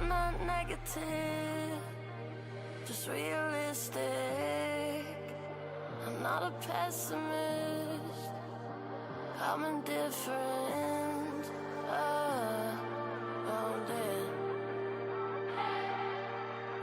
I'm not negative, just realistic. I'm not a pessimist, I'm indifferent. Oh damn.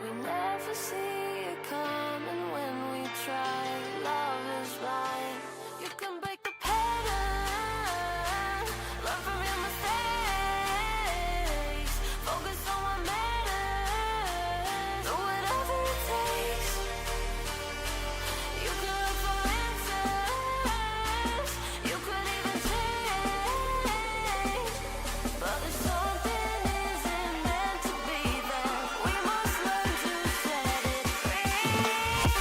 We never see it coming when we try. Love is blind. You can break the pattern, learn from your mistakes, focus on what matters, do whatever it takes. You can look for answers, you could even change, but if something isn't meant to be, then we must learn to set it free.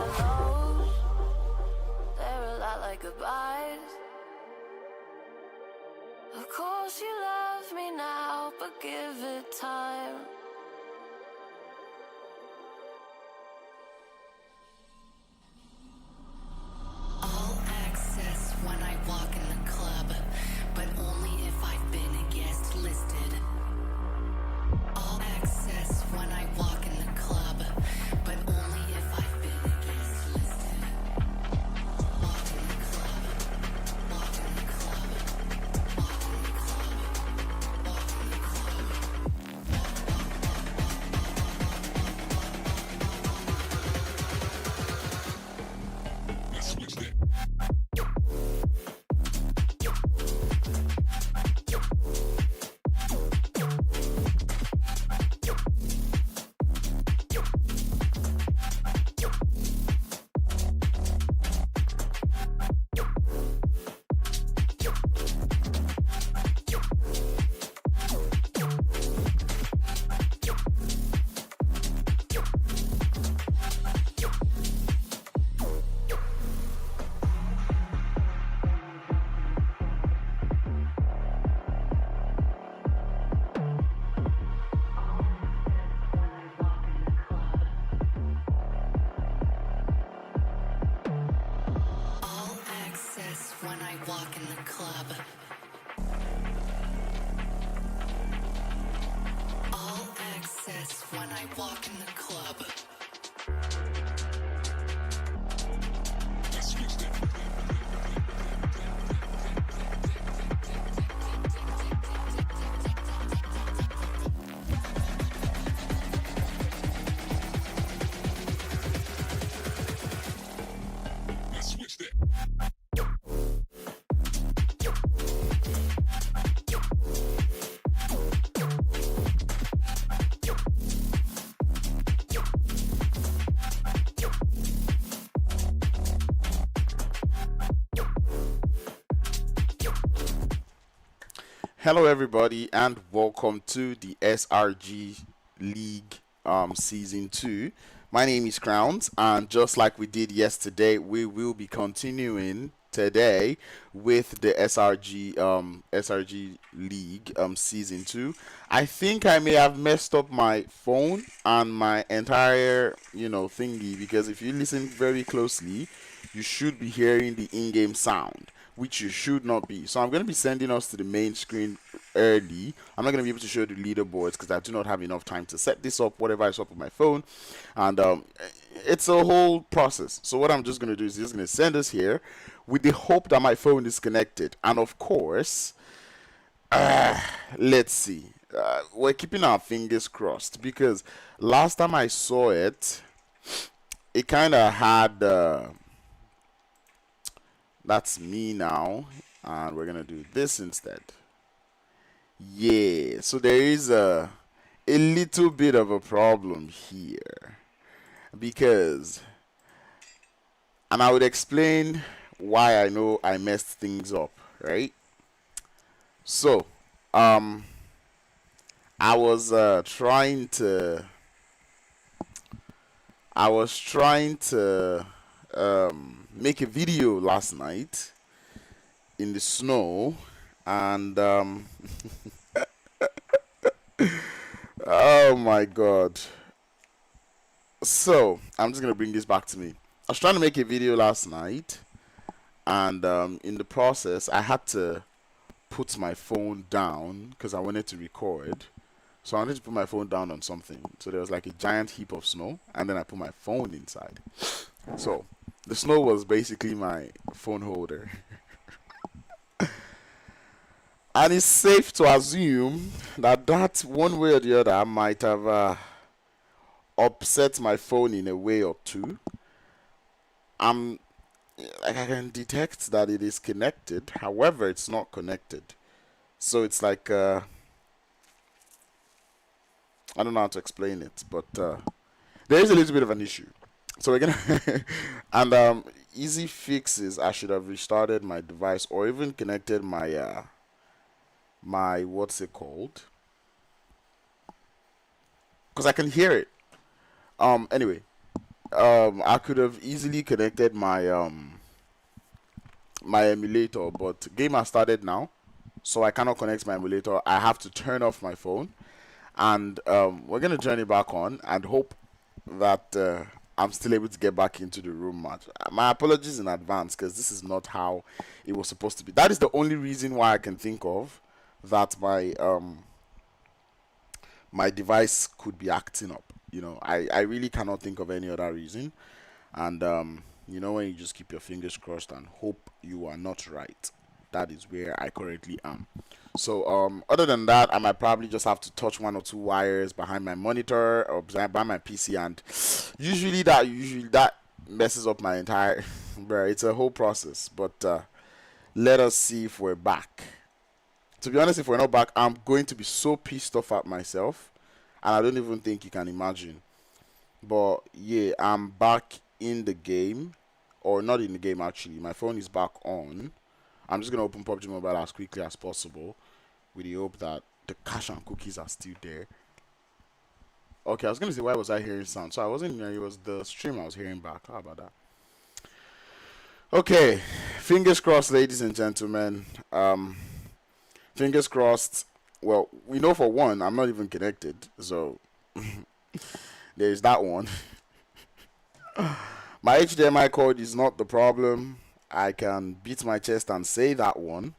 Hellos, they're a lot like goodbyes. Of course you love me now, but give it time. All access when I walk in the club, but only if I've been a guest listed. All access when I walk in the club, but only if I've been a guest listed. Walk in the club, walk in the club, walk in the club, walk in the club. All access when I walk in the club. All access when I walk in the club. Hello everybody and welcome to the SRG League Season 2. My name is Crowns, and just like we did yesterday, we will be continuing today with the SRG League Season 2. I think I may have messed up my phone and my entire thingy, because if you listen very closely, you should be hearing the in-game sound, which you should not be. So I'm going to be sending us to the main screen early. I'm not going to be able to show the leaderboards because I do not have enough time to set this up, whatever I set up on my phone. And it's a whole process. So what I'm just going to do is just going to send us here with the hope that my phone is connected. And of course, let's see. We're keeping our fingers crossed, because last time I saw it, it kind of had... that's me now, and we're gonna do this instead. Yeah, so there is a little bit of a problem here, because, and I would explain why I know I messed things up, right? So, I was trying to make a video last night in the snow, and oh my god. So I'm just gonna bring this back to me. I was trying to make a video last night, and in the process I had to put my phone down because I wanted to record. So I wanted to put my phone down on something. So there was like a giant heap of snow, and then I put my phone inside. So the snow was basically my phone holder. And it's safe to assume that one way or the other might have upset my phone in a way or two. Like, I can detect that it is connected, however it's not connected. So it's like I don't know how to explain it, but there is a little bit of an issue. So we're gonna and easy fix is I should have restarted my device or even connected my my what's it called, because I can hear it. Anyway, I could have easily connected my my emulator, but game has started now, so I cannot connect my emulator. I have to turn off my phone, and we're gonna turn it back on and hope that I'm still able to get back into the room match. My apologies in advance, because this is not how it was supposed to be. That is the only reason why I can think of that my my device could be acting up. You know, I really cannot think of any other reason. And you know, when you just keep your fingers crossed and hope you are not right, that is where I currently am. So other than that, I might probably just have to touch one or two wires behind my monitor or behind my PC, and usually that messes up my entire bro, it's a whole process. But let us see if we're back. To be honest, if we're not back, I'm going to be so pissed off at myself, and I don't even think you can imagine. But yeah, I'm back in the game, or not in the game actually. My phone is back on. I'm just gonna open PUBG Mobile as quickly as possible, with the hope that the cache and cookies are still there. Okay, I was gonna say, why was I hearing sound? So I wasn't there. It was the stream I was hearing back. How about that? Okay, fingers crossed, ladies and gentlemen. Fingers crossed. Well, we know for one, I'm not even connected, so there's that one. My HDMI cord is not the problem. I can beat my chest and say that one.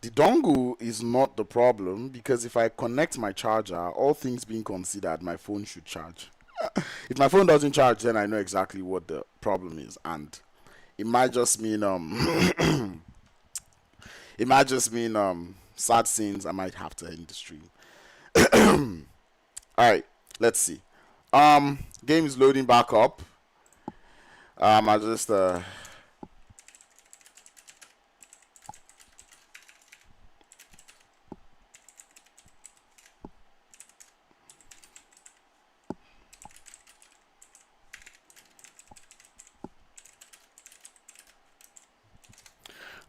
The dongle is not the problem, because if I connect my charger, all things being considered, my phone should charge. If my phone doesn't charge, then I know exactly what the problem is, and it might just mean it might just mean sad scenes. I might have to end the stream. Alright, let's see. Game is loading back up. I just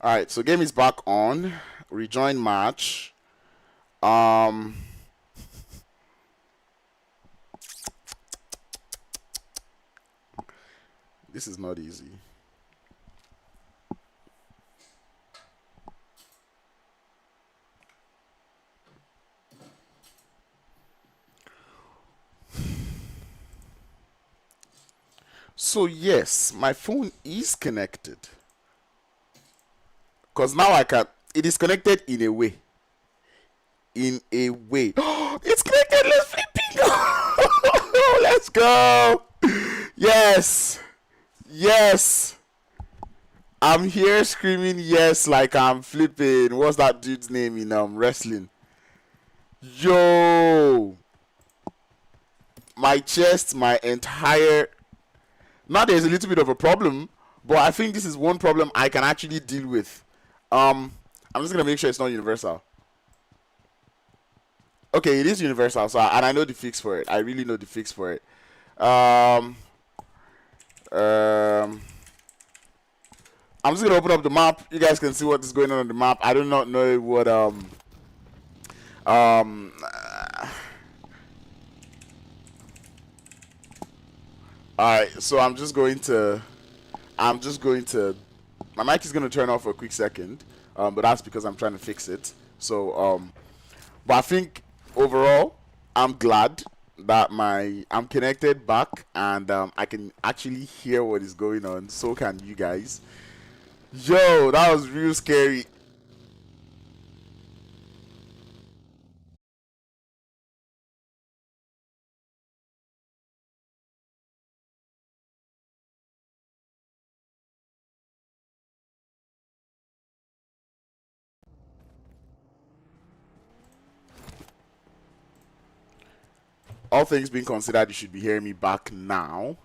Alright, so game is back on. Rejoin match. This is not easy. So yes, my phone is connected. Because now I can, it is connected in a way. In a way. It's connected, let's flipping. Let's go. Yes. Yes. I'm here screaming yes like I'm flipping. What's that dude's name in wrestling? Yo. My chest, my entire... Now there's a little bit of a problem, but I think this is one problem I can actually deal with. I'm just gonna make sure it's not universal. Okay, it is universal, so and I know the fix for it. I really know the fix for it. I'm I'm just gonna open up the map. You guys can see what is going on the map. I do not know what Alright, so I'm just going to my mic is gonna turn off for a quick second, but that's because I'm trying to fix it. So but I think overall I'm glad that I'm connected back, and I can actually hear what is going on. So can you guys. Yo, that was real scary. All things being considered, you should be hearing me back now.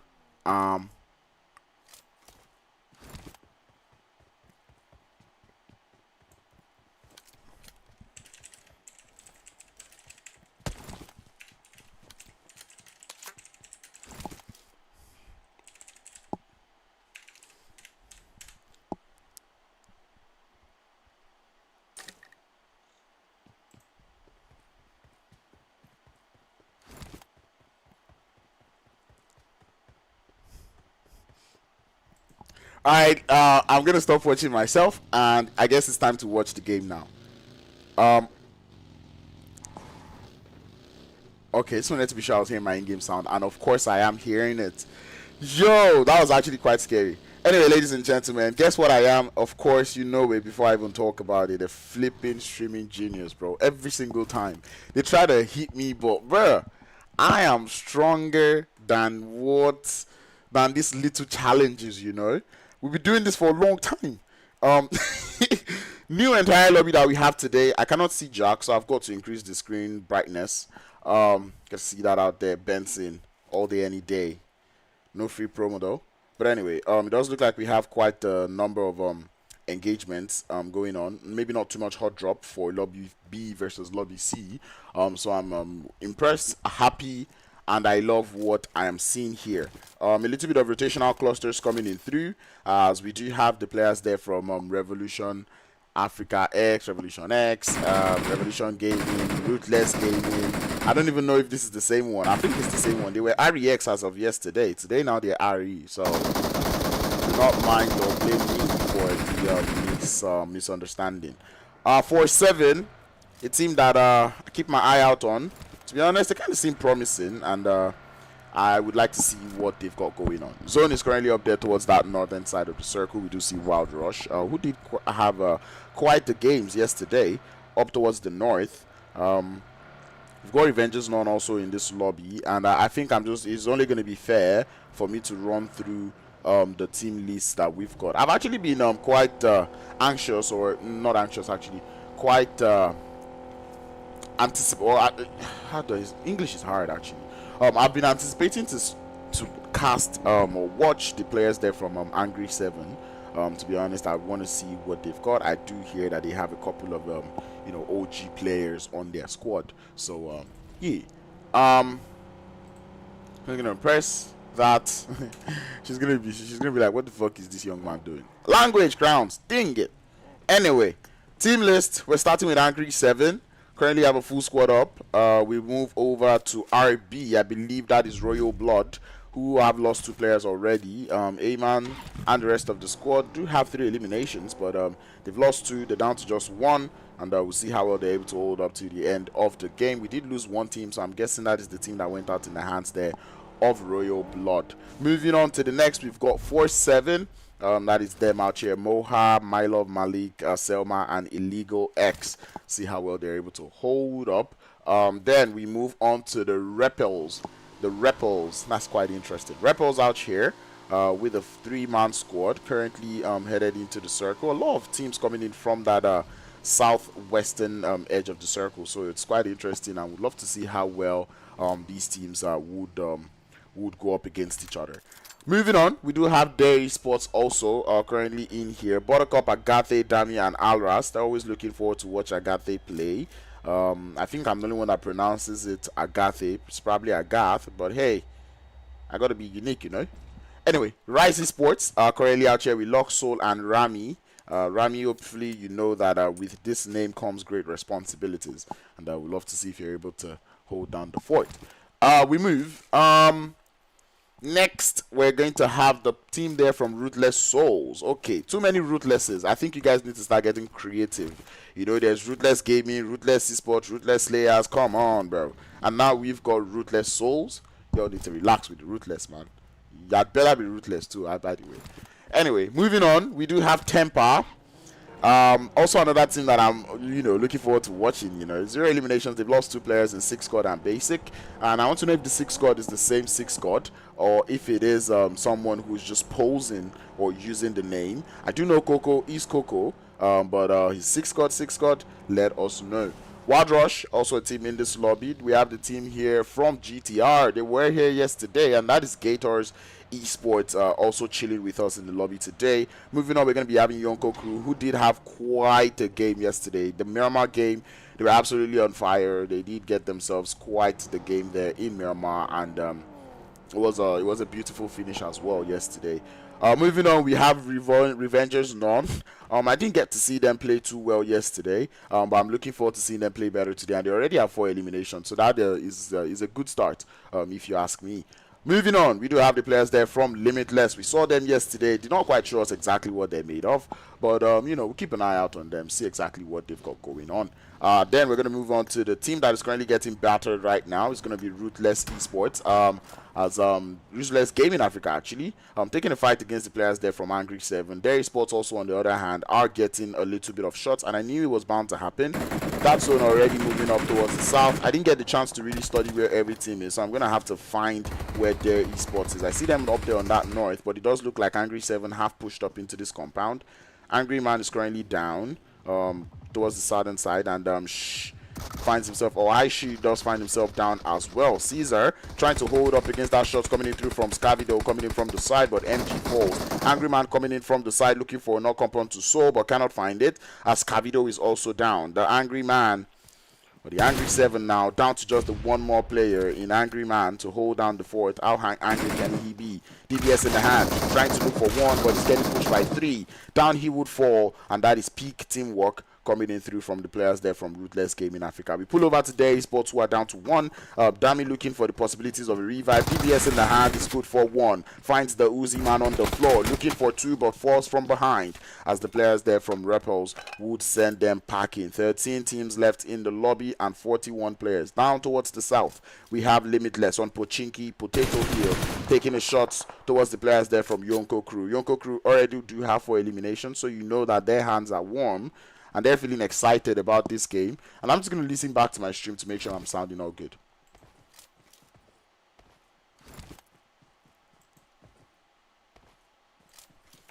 Alright, I'm gonna stop watching myself, and I guess it's time to watch the game now. Okay, so let's be sure I was hearing my in-game sound, and of course I am hearing it. Yo, that was actually quite scary. Anyway, ladies and gentlemen, guess what I am? Of course, you know it before I even talk about it. A flipping streaming genius, bro. Every single time. They try to hit me, but bruh, I am stronger than these little challenges, you know? We've been doing this for a long time. New entire lobby that we have today. I cannot see Jack, so I've got to increase the screen brightness. Can see that out there. Benson all day, any day. No free promo though. But anyway, it does look like we have quite a number of engagements going on. Maybe not too much hot drop for lobby B versus lobby C. So I'm impressed, happy, and I love what I am seeing here. A little bit of rotational clusters coming in through, as we do have the players there from Revolution Africa X, Revolution X, Revolution Gaming, Ruthless Gaming. I don't even know if this is the same one. I think it's the same one. They were REX as of yesterday. Today now they're RE. So do not mind or blame me for the misunderstanding. 4-7, a team that I keep my eye out on. To be honest, they kind of seem promising, and I would like to see what they've got going on. Zone is currently up there towards that northern side of the circle. We do see Wild Rush, who did have quite the games yesterday up towards the north. We've got Revengers None also in this lobby, and I think it's only going to be fair for me to run through the team list that we've got. I've actually been quite anxious, or not anxious actually, quite English is hard actually. I've been anticipating to cast or watch the players there from Angry 7. To be honest, I want to see what they've got. I do hear that they have a couple of OG players on their squad. So yeah, I'm gonna press that. she's gonna be like, what the fuck is this young man doing? Language crowns, ding it. Anyway, team list. We're starting with Angry 7. Currently have a full squad up. We move over to RB. I believe that is Royal Blood, who have lost 2 players already. A-Man and the rest of the squad do have 3 eliminations, but they've lost 2. They're down to just 1, and we'll see how well they're able to hold up to the end of the game. We did lose 1 team, so I'm guessing that is the team that went out in the hands there of Royal Blood. Moving on to the next, we've got 4-7. That is them out here. Moha, My Love Malik, Selma, and Illegal X. See how well they're able to hold up. Then we move on to the Repels. The Repels, that's quite interesting. Repels out here with a 3-man squad, currently headed into the circle. A lot of teams coming in from that southwestern edge of the circle, so it's quite interesting. I would love to see how well these teams would go up against each other. Moving on, we do have TSO Esports also currently in here. Buttercup, Agathe, Dami, and Alras. They're always looking forward to watch Agathe play. I think I'm the only one that pronounces it Agathe. It's probably Agath, but hey, I gotta be unique, you know. Anyway, Rise Esports are currently out here with Lock Soul and Rami. Rami, hopefully you know that with this name comes great responsibilities, and we'd love to see if you're able to hold down the fort. We move. Next, we're going to have the team there from Ruthless Souls. Okay, too many Ruthlesses. I think you guys need to start getting creative. You know, there's Ruthless Gaming, Ruthless Esports, Ruthless Slayers. Come on, bro. And now we've got Ruthless Souls. Y'all need to relax with the Ruthless, man. Y'all better be Ruthless too, by the way. Anyway, moving on, we do have Temper. Also another team that I'm, looking forward to watching. 0 eliminations. They've lost 2 players in 6 squad and basic, and I want to know if the 6 squad is the same 6 squad or if it is someone who's just posing or using the name. I do know Coco is Coco, but his 6 squad, let us know. Wild Rush, also a team in this lobby. We have the team here from GTR. They were here yesterday, and that is GATORS Esports, also chilling with us in the lobby today. Moving on, we're going to be having Yonko crew, who did have quite a game yesterday. The Miramar game, they were absolutely on fire. They did get themselves quite the game there in Miramar, and it was a beautiful finish as well yesterday. Moving on, we have Revengers None. I didn't get to see them play too well yesterday, but I'm looking forward to seeing them play better today. And they already have 4 eliminations, so that is a good start, if you ask me. Moving on, we do have the players there from Limitless. We saw them yesterday. Did not quite show us exactly what they're made of, but we'll keep an eye out on them, see exactly what they've got going on. Then we're going to move on to the team that is currently getting battered right now. It's going to be Ruthless Esports. Ruthless Gaming Africa, actually, taking a fight against the players there from Angry 7. Their esports also, on the other hand, are getting a little bit of shots, and I knew it was bound to happen. That zone already moving up towards the south. I didn't get the chance to really study where every team is, so I'm going to have to find where their esports is. I see them up there on that north, but it does look like Angry 7 have pushed up into this compound. Angry Man is currently down towards the southern side, and finds himself, or Aishi does find himself down as well. Caesar trying to hold up against that shot coming in through from Scavido, coming in from the side, but MG falls. Angry Man coming in from the side looking for a knock compound to Soul, but cannot find it, as Scavido is also down. The Angry Man, or the Angry 7 now, down to just the one more player in Angry Man to hold down the fort. How angry can he be? DBS in the hand, trying to look for 1, but he's getting pushed by 3. Down he would fall, and that is peak teamwork coming in through from the players there from Ruthless Gaming Africa. We pull over to their esports, who are down to 1. Dami looking for the possibilities of a revive. DBS in the hand is good for 1. Finds the Uzi man on the floor, looking for 2, but falls from behind, as the players there from Repels would send them packing. 13 teams left in the lobby and 41 players. Down towards the south, we have Limitless on Pochinki, Potato Hill, taking a shot towards the players there from Yonko crew. Yonko crew already do have 4 eliminations, so you know that their hands are warm and they're feeling excited about this game. And I'm just going to listen back to my stream to make sure I'm sounding all good.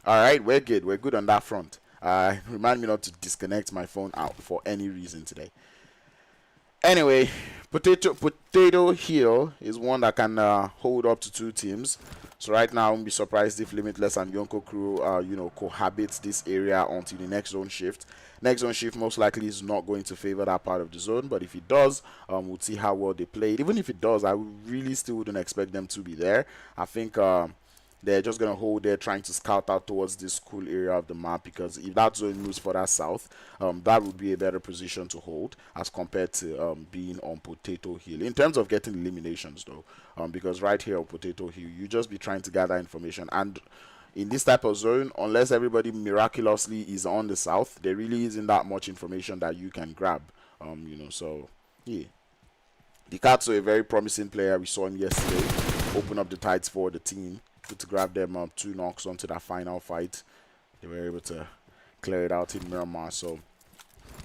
Alright, we're good. We're good on that front. Remind me not to disconnect my phone out for any reason today. Anyway, Potato Hill is one that can hold up to 2 teams. So right now, I won't be surprised if Limitless and Yonko crew, cohabit this area until the next zone shift. Next zone shift most likely is not going to favor that part of the zone, but if it does, we'll see how well they play. Even if it does, I really still wouldn't expect them to be there. I think they're just going to hold there, trying to scout out towards this cool area of the map, because if that zone moves further south, that would be a better position to hold as compared to being on Potato Hill. In terms of getting eliminations, though, because right here on Potato Hill, you just be trying to gather information, and in this type of zone, unless everybody miraculously is on the south, there really isn't that much information that you can grab. So yeah. The Katsu, a very promising player. We saw him yesterday open up the tides for the team. Good to grab them 2 knocks onto that final fight. They were able to clear it out in Miramar. So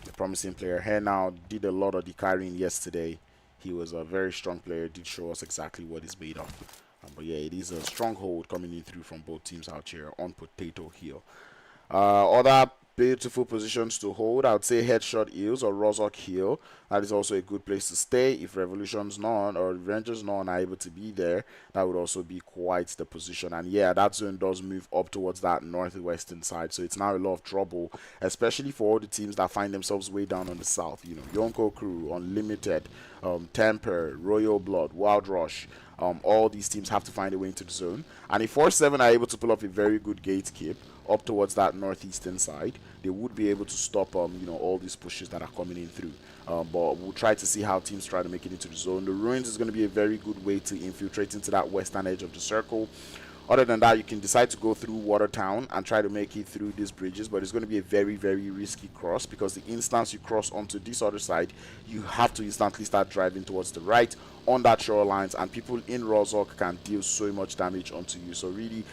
a promising player here now. Did a lot of the carrying yesterday. He was a very strong player. Did show us exactly what he's made of. But yeah, it is a stronghold coming in through from both teams out here on Potato Hill. Other beautiful positions to hold, I would say Headshot Hills or Rozok Hill. That is also a good place to stay. If Revolution's None or Rangers None are able to be there, that would also be quite the position. And yeah, that zone does move up towards that northwestern side, so it's now a lot of trouble, especially for all the teams that find themselves way down on the south. Yonko crew, Unlimited, Temper, Royal Blood, Wild Rush, all these teams have to find a way into the zone. And if 4-7 are able to pull off a very good gate keep up towards that northeastern side, they would be able to stop all these pushes that are coming in through. But we'll try to see how teams try to make it into the zone. The ruins is going to be a very good way to infiltrate into that western edge of the circle. Other than that, you can decide to go through Watertown and try to make it through these bridges, but it's going to be a very, very risky cross, because the instant you cross onto this other side, you have to instantly start driving towards the right on that shorelines, and people in Rozhok can deal so much damage onto you. So really,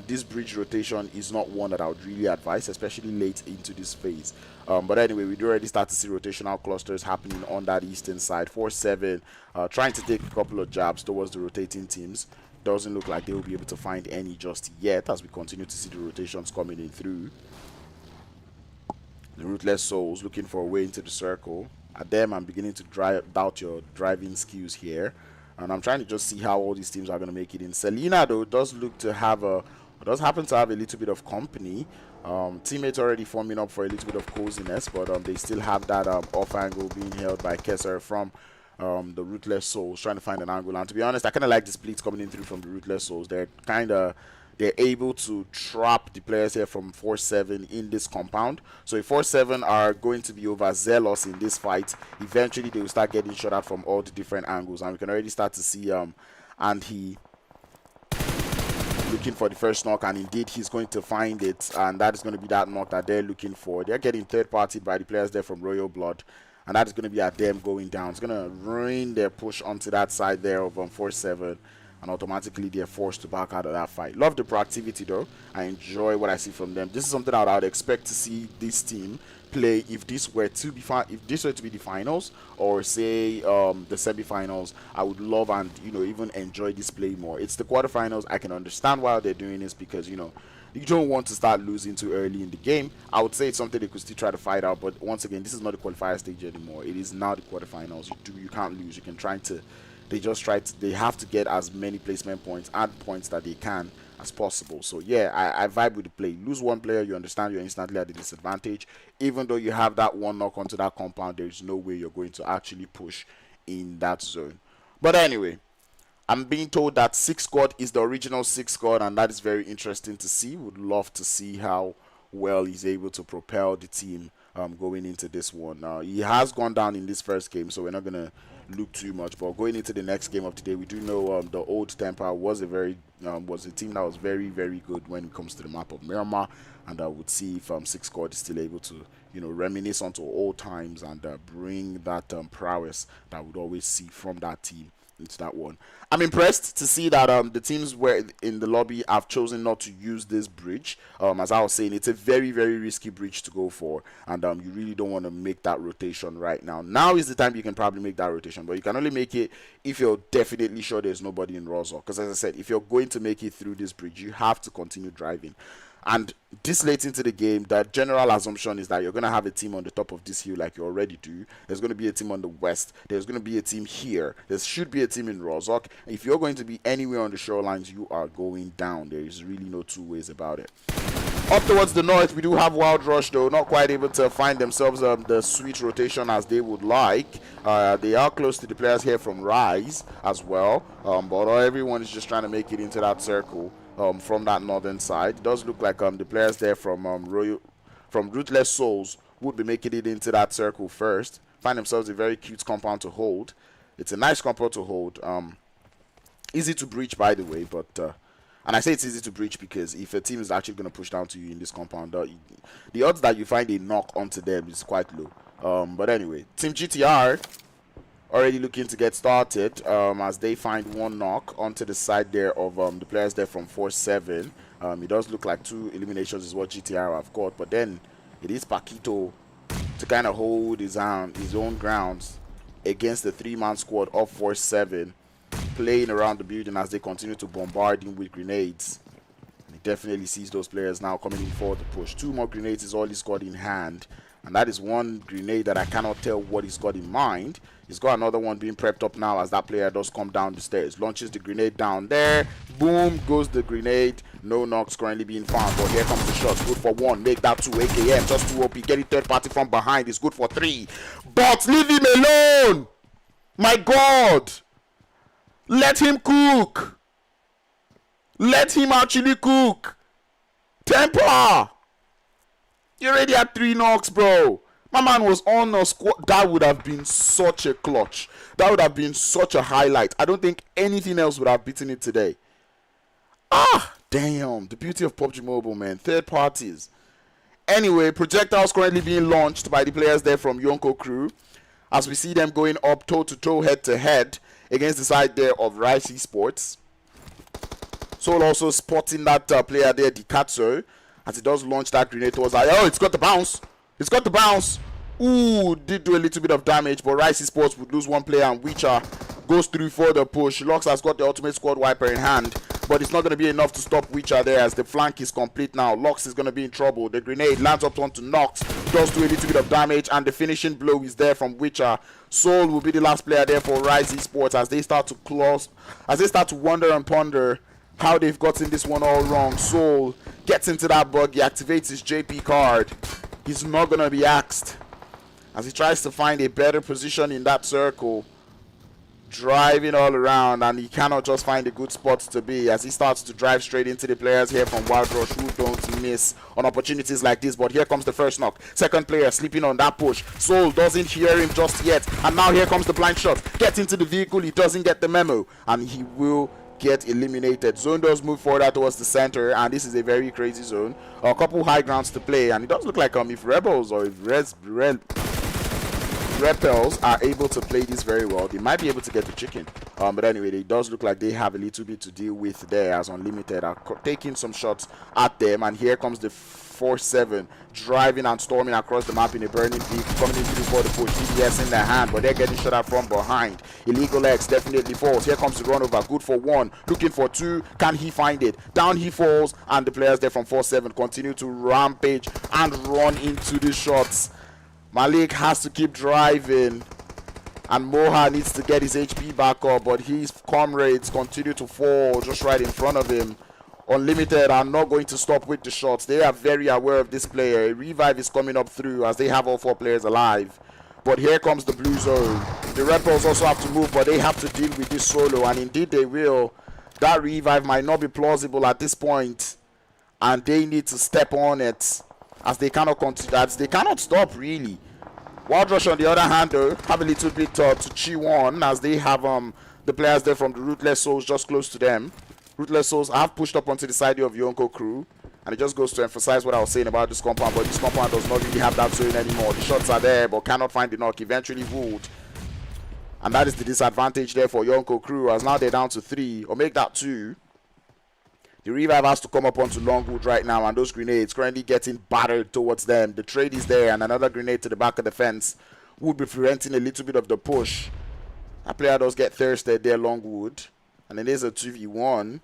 this bridge rotation is not one that I would really advise, especially late into this phase. But anyway, we do already start to see rotational clusters happening on that eastern side. 4-7 trying to take a couple of jabs towards the rotating teams. Doesn't look like they will be able to find any just yet, as we continue to see the rotations coming in through. The Ruthless Souls looking for a way into the circle. At them, I'm beginning to doubt your driving skills here, and I'm trying to just see how all these teams are going to make it in. Selena, though, does happen to have a little bit of company. Teammates already forming up for a little bit of coziness, but they still have that off angle being held by Kesser from the Ruthless Souls, trying to find an angle. And to be honest, I kind of like the splits coming in through from the Ruthless Souls. They're able to trap the players here from 4-7 in this compound. So if 4-7 are going to be overzealous in this fight, eventually they will start getting shot at from all the different angles. And we can already start to see and he looking for the first knock, and indeed he's going to find it, and that is going to be that knock that they're looking for. They're getting third party by the players there from Royal Blood, and that is going to be at them going down. It's going to ruin their push onto that side there of 4-7, and automatically they're forced to back out of that fight. Love the proactivity though. I enjoy what I see from them. This is something that I would expect to see this team play if this were to be the finals, or say the semi-finals. I would love and even enjoy this play more. It's the quarterfinals. I can understand why they're doing this, because you don't want to start losing too early in the game. I would say it's something they could still try to fight out, but once again, this is not the qualifier stage anymore. It is now the quarterfinals. You can't lose. You can they have to get as many placement points and points that they can as possible. So yeah, I vibe with the play. Lose one player, you understand you're instantly at a disadvantage. Even though you have that one knock onto that compound, there is no way you're going to actually push in that zone. But anyway, I'm being told that 6 squad is the original 6 squad, and that is very interesting to see. Would love to see how well he's able to propel the team going into this one. He has gone down in this first game, so we're not going to look too much, but going into the next game of the day, we do know the Old Temper was a team that was very, very good when it comes to the map of Miramar, and I would see if 6 squad is still able to reminisce onto old times and bring that prowess that I would always see from that team into that one. I'm impressed to see that the teams were in the lobby have chosen not to use this bridge. As I was saying, it's a very, very risky bridge to go for, and you really don't want to make that rotation right now. Now is the time you can probably make that rotation, but you can only make it if you're definitely sure there's nobody in Rozhok. Because as I said, if you're going to make it through this bridge, you have to continue driving. And this late into the game, the general assumption is that you're going to have a team on the top of this hill like you already do. There's going to be a team on the west. There's going to be a team here. There should be a team in Rozhok. If you're going to be anywhere on the shorelines, you are going down. There is really no two ways about it. Up towards the north, we do have Wild Rush, though, not quite able to find themselves the sweet rotation as they would like. They are close to the players here from Rise as well, but everyone is just trying to make it into that circle. From that northern side, it does look like the players there from Ruthless Souls would be making it into that circle first. Find themselves a very cute compound to hold. It's a nice compound to hold. Easy to breach, by the way, but and I say it's easy to breach because if a team is actually going to push down to you in this compound, the odds that you find a knock onto them is quite low. But anyway, Team GTR already looking to get started as they find one knock onto the side there of the players there from 4-7. It does look like 2 eliminations is what GTR have got, but then it is Paquito to kind of hold his own grounds against the 3-man squad of 4-7, playing around the building as they continue to bombard him with grenades. He definitely sees those players now coming in for the push. 2 more grenades is all he's got in hand, and that is one grenade that I cannot tell what he's got in mind. He's got another one being prepped up now as that player does come down the stairs. Launches the grenade down there. Boom goes the grenade. No knocks currently being found, but here comes the shots. Good for 1. Make that 2. AKM just 2 OP. Getting third party from behind is good for 3. But leave him alone. My God. Let him cook. Let him actually cook. Temper. You already had 3 knocks, bro. My man was on a squad. That would have been such a clutch. That would have been such a highlight. I don't think anything else would have beaten it today. Ah, damn. The beauty of PUBG Mobile, man. Third parties. Anyway, projectiles currently being launched by the players there from Yonko crew. As we see them going up toe-to-toe, head-to-head against the side there of Ruthless Esports. Soul also spotting that player there, the TSO, as he does launch that grenade towards that. Oh, it's got the bounce. It's got the bounce. Ooh, did do a little bit of damage, but Ruthless Esports would lose one player, and Witcher goes through for the push. Lux has got the ultimate squad wiper in hand, but it's not going to be enough to stop Witcher there as the flank is complete now. Lux is going to be in trouble. The grenade lands up onto Nox, does do a little bit of damage, and the finishing blow is there from Witcher. Soul will be the last player there for Ruthless Esports as they start to close, as they start to wonder and ponder how they've gotten this one all wrong. Soul gets into that bug, he activates his JP card. He's not going to be axed as he tries to find a better position in that circle, driving all around, and he cannot just find a good spot to be as he starts to drive straight into the players here from Wild Rush who don't miss on opportunities like this. But here comes the first knock. Second player sleeping on that push. Soul doesn't hear him just yet, and now here comes the blind shot. Gets into the vehicle, he doesn't get the memo, and he will get eliminated. Zone does move further towards the center, and this is a very crazy zone. A couple high grounds to play, and it does look like if Rebels or if Repels are able to play this very well, they might be able to get the chicken. But anyway, it does look like they have a little bit to deal with there as Unlimited are taking some shots at them, and here comes the 4-7 driving and storming across the map in a burning vehicle, coming into for the push. DBS in their hand, but they're getting shot at from behind. Illegal X definitely falls. Here comes the run over, good for 1, looking for 2. Can he find it? Down he falls, and the players there from 4-7 continue to rampage and run into the shots. Malik has to keep driving, and Moha needs to get his HP back up, but his comrades continue to fall just right in front of him. Unlimited are not going to stop with the shots. They are very aware of this player. A revive is coming up through as they have all 4 players alive. But here comes the blue zone. The Repels also have to move, but they have to deal with this solo, and indeed they will. That revive might not be plausible at this point, and they need to step on it as they cannot continue, as they cannot stop really. Wild Rush on the other hand though have a little bit to chew on as they have the players there from the Ruthless Souls just close to them. Ruthless Souls have pushed up onto the side of Yonko crew, and it just goes to emphasize what I was saying about this compound, but this compound does not really have that zone anymore. The shots are there but cannot find the knock, eventually ruled, and that is the disadvantage there for Yonko crew as now they're down to 3 or make that 2. The revive has to come up onto Longwood right now, and those grenades currently getting battered towards them. The trade is there, and another grenade to the back of the fence would be preventing a little bit of the push. That player does get thirsted there, Longwood, and it is a 2v1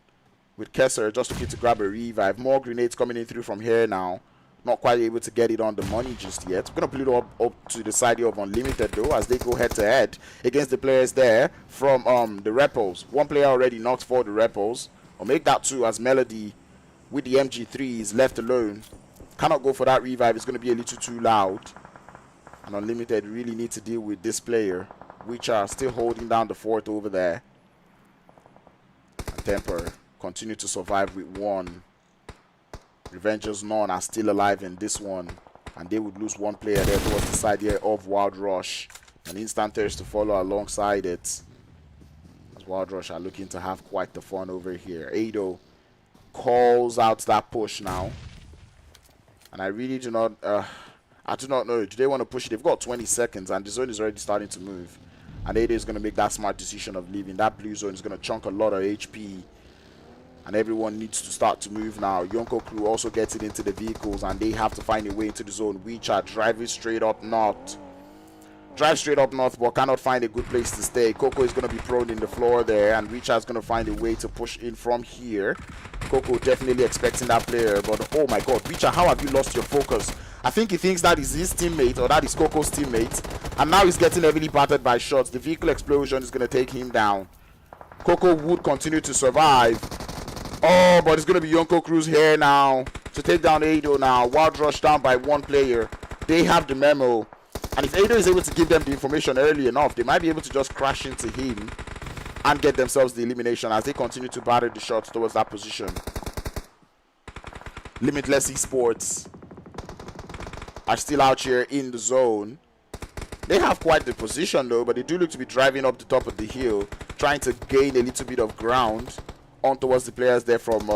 with Kesser just looking to grab a revive. More grenades coming in through from here now. Not quite able to get it on the money just yet. We're going to put it up to the side of Unlimited though as they go head to head against the players there from the Repels. One player already knocked for the Repels. Or make that 2 as Melody with the MG3 is left alone. Cannot go for that revive. It's going to be a little too loud. And Unlimited really need to deal with this player, which are still holding down the fort over there. And Temper continue to survive with 1. Revengers none are still alive in this one, and they would lose 1 player there towards the side here of Wild Rush. An instant thirst to follow alongside it. Wild Rush are looking to have quite the fun over here. Ado calls out that push now, and I really do not know, do they want to push it? They've got 20 seconds and the zone is already starting to move, and Ado is going to make that smart decision of leaving. That blue zone is going to chunk a lot of HP, and everyone needs to start to move now. Yonko crew also gets it into the vehicles, and they have to find a way into the zone, which are driving straight up north. Drive straight up north, but cannot find a good place to stay. Coco is going to be prone in the floor there, and Richard's going to find a way to push in from here. Coco definitely expecting that player, but oh my god, Richard, how have you lost your focus? I think he thinks that is his teammate, or that is Coco's teammate, and now he's getting heavily battered by shots. The vehicle explosion is going to take him down. Coco would continue to survive. Oh, but it's going to be Yonko Cruz here now to take down Ado now. Wild Rush down by 1 player. They have the memo. And if Ado is able to give them the information early enough, they might be able to just crash into him and get themselves the elimination as they continue to batter the shots towards that position. Limitless Esports are still out here in the zone. They have quite the position though, but they do look to be driving up the top of the hill, trying to gain a little bit of ground on towards the players there from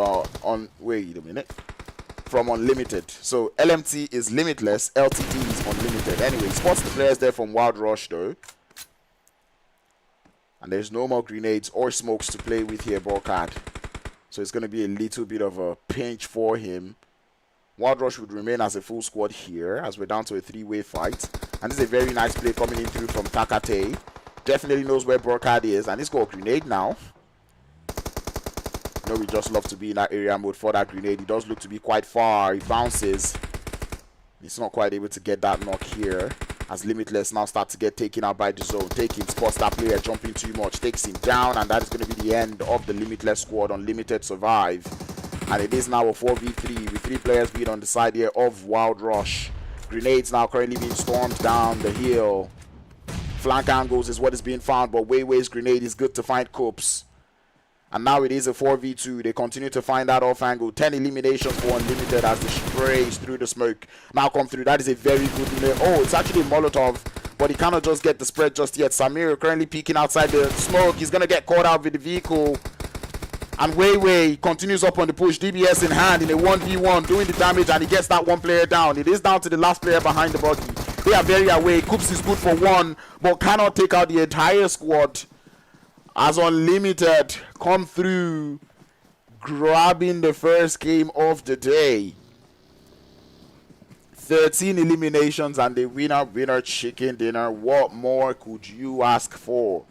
from Unlimited. So LMT is Limitless, LTD is Unlimited. Anyway, spots the players there from Wild Rush though. And there's no more grenades or smokes to play with here, Borkad. So it's going to be a little bit of a pinch for him. Wild Rush would remain as a full squad here as we're down to a 3-way fight. And this is a very nice play coming in through from Takate. Definitely knows where Borkad is. And he's got a grenade now. You know, we just love to be in that area mode for that grenade. He does look to be quite far. He bounces. He's not quite able to get that knock here. As Limitless now start to get taken out by the zone. Take him, spots that player jumping too much, takes him down, and that is going to be the end of the Limitless squad. Unlimited survive. And it is now a 4v3 with 3 players being on the side here of Wild Rush. Grenades now currently being stormed down the hill. Flank angles is what is being found, but Weiwei's grenade is good to find Coops. And now it is a 4v2. They continue to find that off angle. 10 eliminations for Unlimited as the sprays through the smoke now come through. That is a very good. Oh, it's actually a Molotov, but he cannot just get the spread just yet. Samir currently peeking outside the smoke. He's going to get caught out with the vehicle. And Weiwei continues up on the push. DBS in hand in a 1v1 doing the damage, and he gets that one player down. It is down to the last player behind the buggy. They are very away. Coops is good for one, but cannot take out the entire squad. As Unlimited come through, grabbing the first game of the day. 13 eliminations and the winner chicken dinner. What more could you ask for?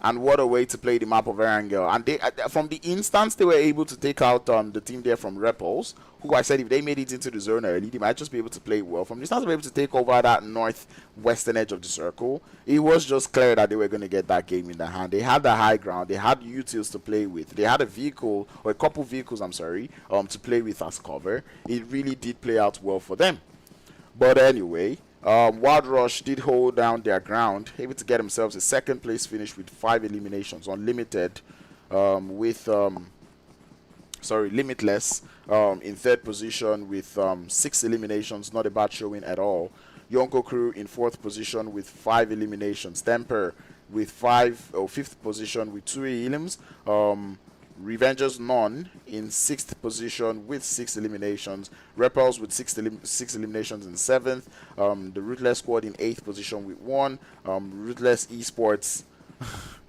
And what a way to play the map of Erangel. And they, from the instance they were able to take out the team there from Repels, who I said if they made it into the zone early, they might just be able to play well. From the instance they were able to take over that northwestern edge of the circle, it was just clear that they were going to get that game in their hand. They had the high ground, they had utils to play with, they had a vehicle, or a couple vehicles, I'm sorry, to play with as cover. It really did play out well for them. But anyway, Wild Rush did hold down their ground, able to get themselves a second place finish with 5 eliminations. Unlimited with Limitless in third position with 6 eliminations, not a bad showing at all. Yonko crew in 4th position with 5 eliminations. Temper with 5th position with 2 elims. Revengers None in 6th position with 6 eliminations. Repels with 6 eliminations in 7th. The Ruthless squad in 8th position with 1. Ruthless Esports,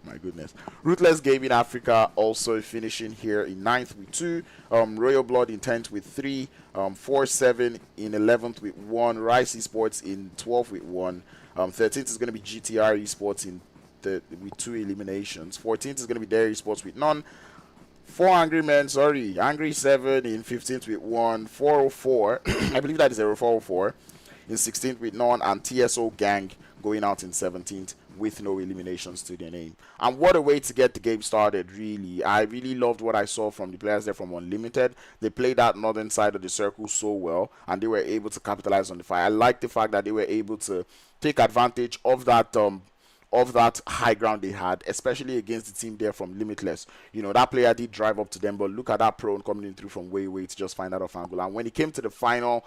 my goodness. Ruthless Gaming Africa also finishing here in 9th with 2. Royal Blood in 10th with 3. 4-7 in 11th with 1. Rice Esports in 12th with 1. 13th is going to be GTR Esports with 2 eliminations. 14th is going to be Dairy Esports with none. 4 Angry Men, Angry 7 in 15th with 1. 404, I believe that is 404 in 16th with none. And TSO Gang going out in 17th with no eliminations to their name. And what a way to get the game started, really. I really loved what I saw from the players there from Unlimited. They played that northern side of the circle so well, and they were able to capitalize on the fight. I like the fact that they were able to take advantage of that high ground they had, especially against the team there from Limitless. You know, that player did drive up to them, but look at that prone coming in through from Weiwei to just find that off angle. And when it came to the final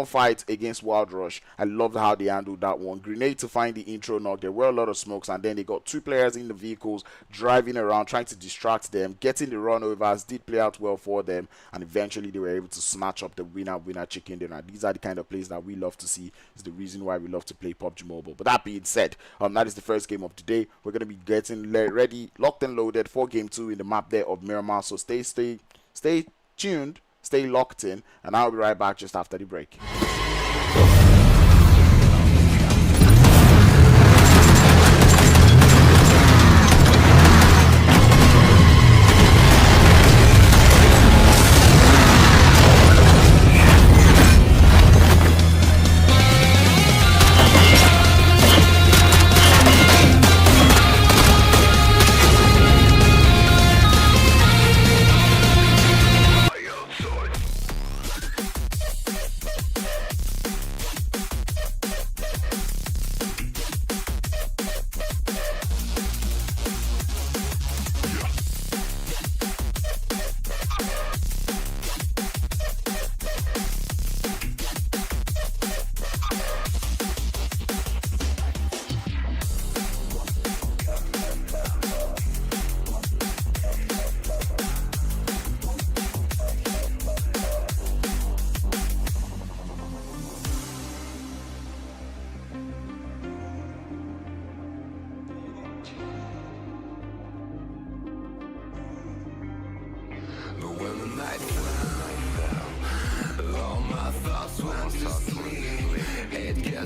fight against Wild Rush, I loved how they handled that one. Grenade to find the intro knock. There were a lot of smokes, and then they got 2 players in the vehicles driving around trying to distract them. Getting the runovers did play out well for them, and eventually they were able to snatch up the winner chicken dinner. These are the kind of plays that we love to see. It's the reason why we love to play PUBG Mobile. But that being said, that is the first game of the day. We're going to be getting ready, locked and loaded for game 2 in the map there of Miramar. So stay tuned, stay locked in, and I'll be right back just after the break.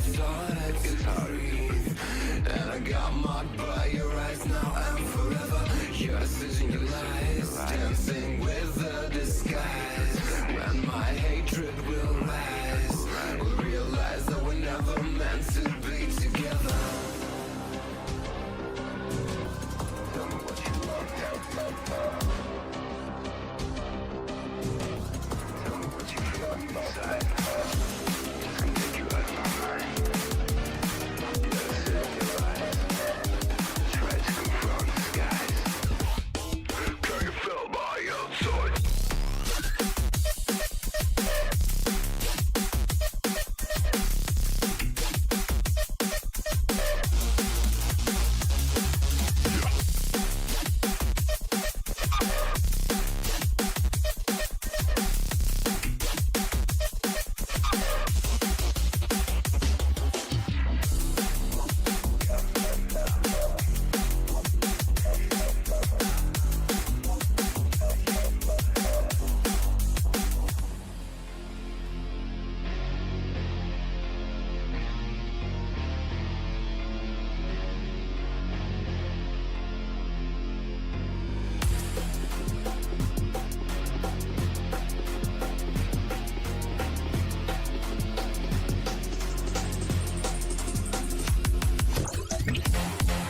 it's hard to breathe. And I got marked by your eyes now and forever. You're searching your lies, dancing with the disguise. When my hatred will rise, we'll realize that we're never meant to be together. Tell me what you love, tell me what you feel inside. Just can take you out of my mind. You gotta sit in your eyes. Try to confront the skies. Can you feel my outside?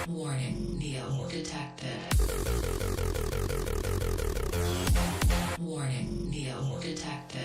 Warning, Neo detected. Warning, Neo detected.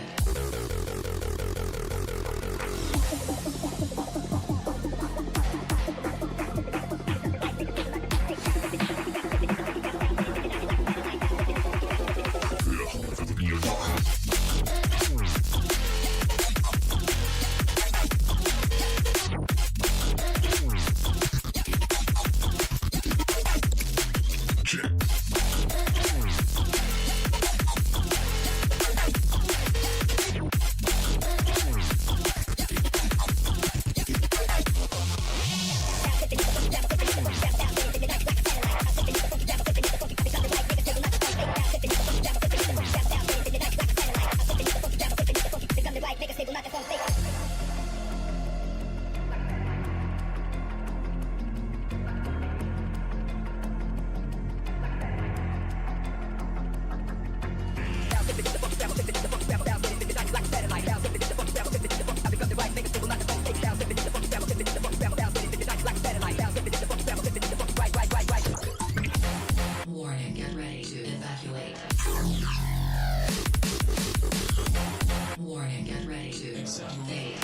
Warning, get ready to evacuate. Warning, get ready to evacuate.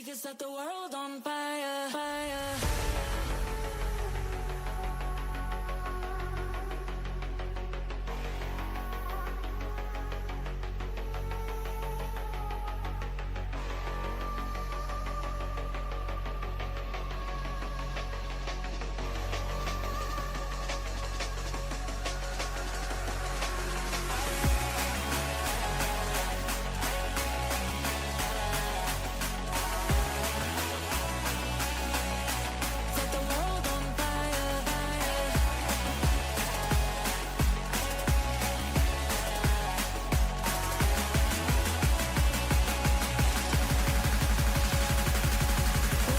We can set the world on fire, fire. Set the world on fire, fire.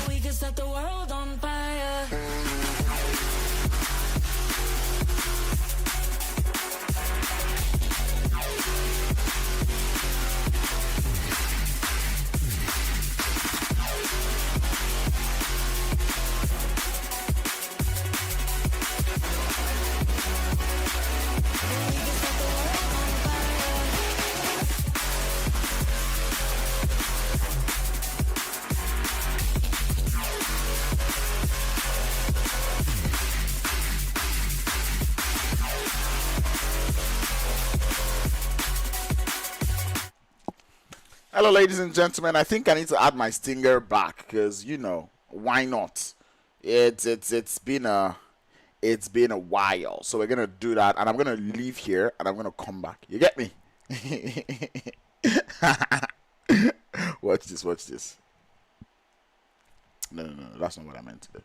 We can set the world on fire. Hello, ladies and gentlemen. I think I need to add my stinger back because why not? It's been a while, so we're gonna do that, and I'm gonna leave here and I'm gonna come back. You get me? Watch this. Watch this. No, that's not what I meant to do.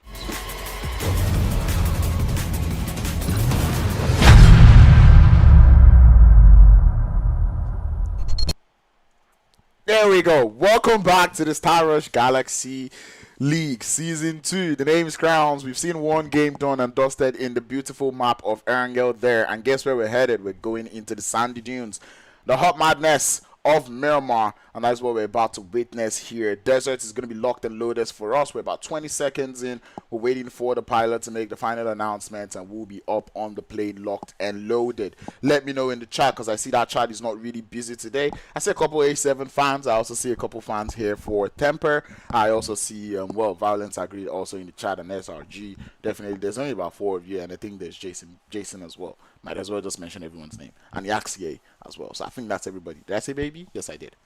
There we go. Welcome back to the Star Rush Galaxy League Season 2. The name is Crowns. We've seen one game done and dusted in the beautiful map of Erangel there. And guess where we're headed? We're going into the sandy dunes. The hot madness of Miramar, and that's what we're about to witness here. Desert is going to be locked and loaded for us. We're about 20 seconds in. We're waiting for the pilot to make the final announcement, and we'll be up on the plane, locked and loaded. Let me know in the chat, because I see that chat is not really busy today. I see a couple A7 fans. I also see a couple fans here for Temper. I also see Violence Agreed also in the chat, and SRG. Definitely, there's only about 4 of you, and I think there's Jason as well. Might as well just mention everyone's name. And Yaxie as well. So I think that's everybody. Did I say baby? Yes, I did.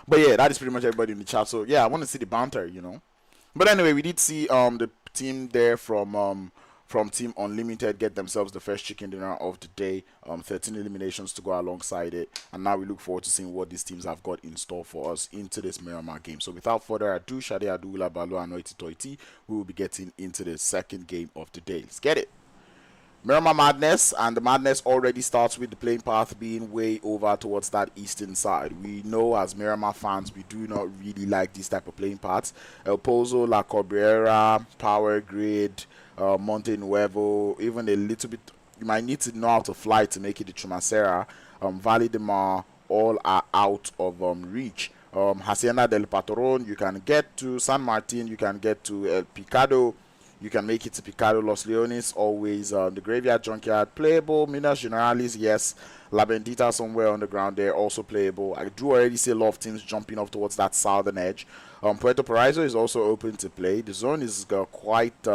But yeah, that is pretty much everybody in the chat. So yeah, I want to see the banter, But anyway, we did see the team there from Team Unlimited get themselves the first chicken dinner of the day. 13 eliminations to go alongside it. And now we look forward to seeing what these teams have got in store for us into this Miramar game. So without further ado, Shade Adula Balu and Noiti Toiti, we will be getting into the second game of the day. Let's get it. Miramar Madness, and the madness already starts with the playing path being way over towards that eastern side. We know as Miramar fans, we do not really like this type of playing paths. El Pozo, La Cabrera, Power Grid, Monte Nuevo, even a little bit, you might need to know how to fly to make it to Chumacera, Valle de Mar, all are out of reach. Hacienda del Patron, you can get to San Martin, you can get to El Picado, you can make it to Picado. Los Leones, always the Graveyard Junkyard, playable. Minas Generalis, yes. La Bendita somewhere on the ground there, also playable. I do already see a lot of teams jumping off towards that southern edge. Puerto Paraiso is also open to play. The zone is quite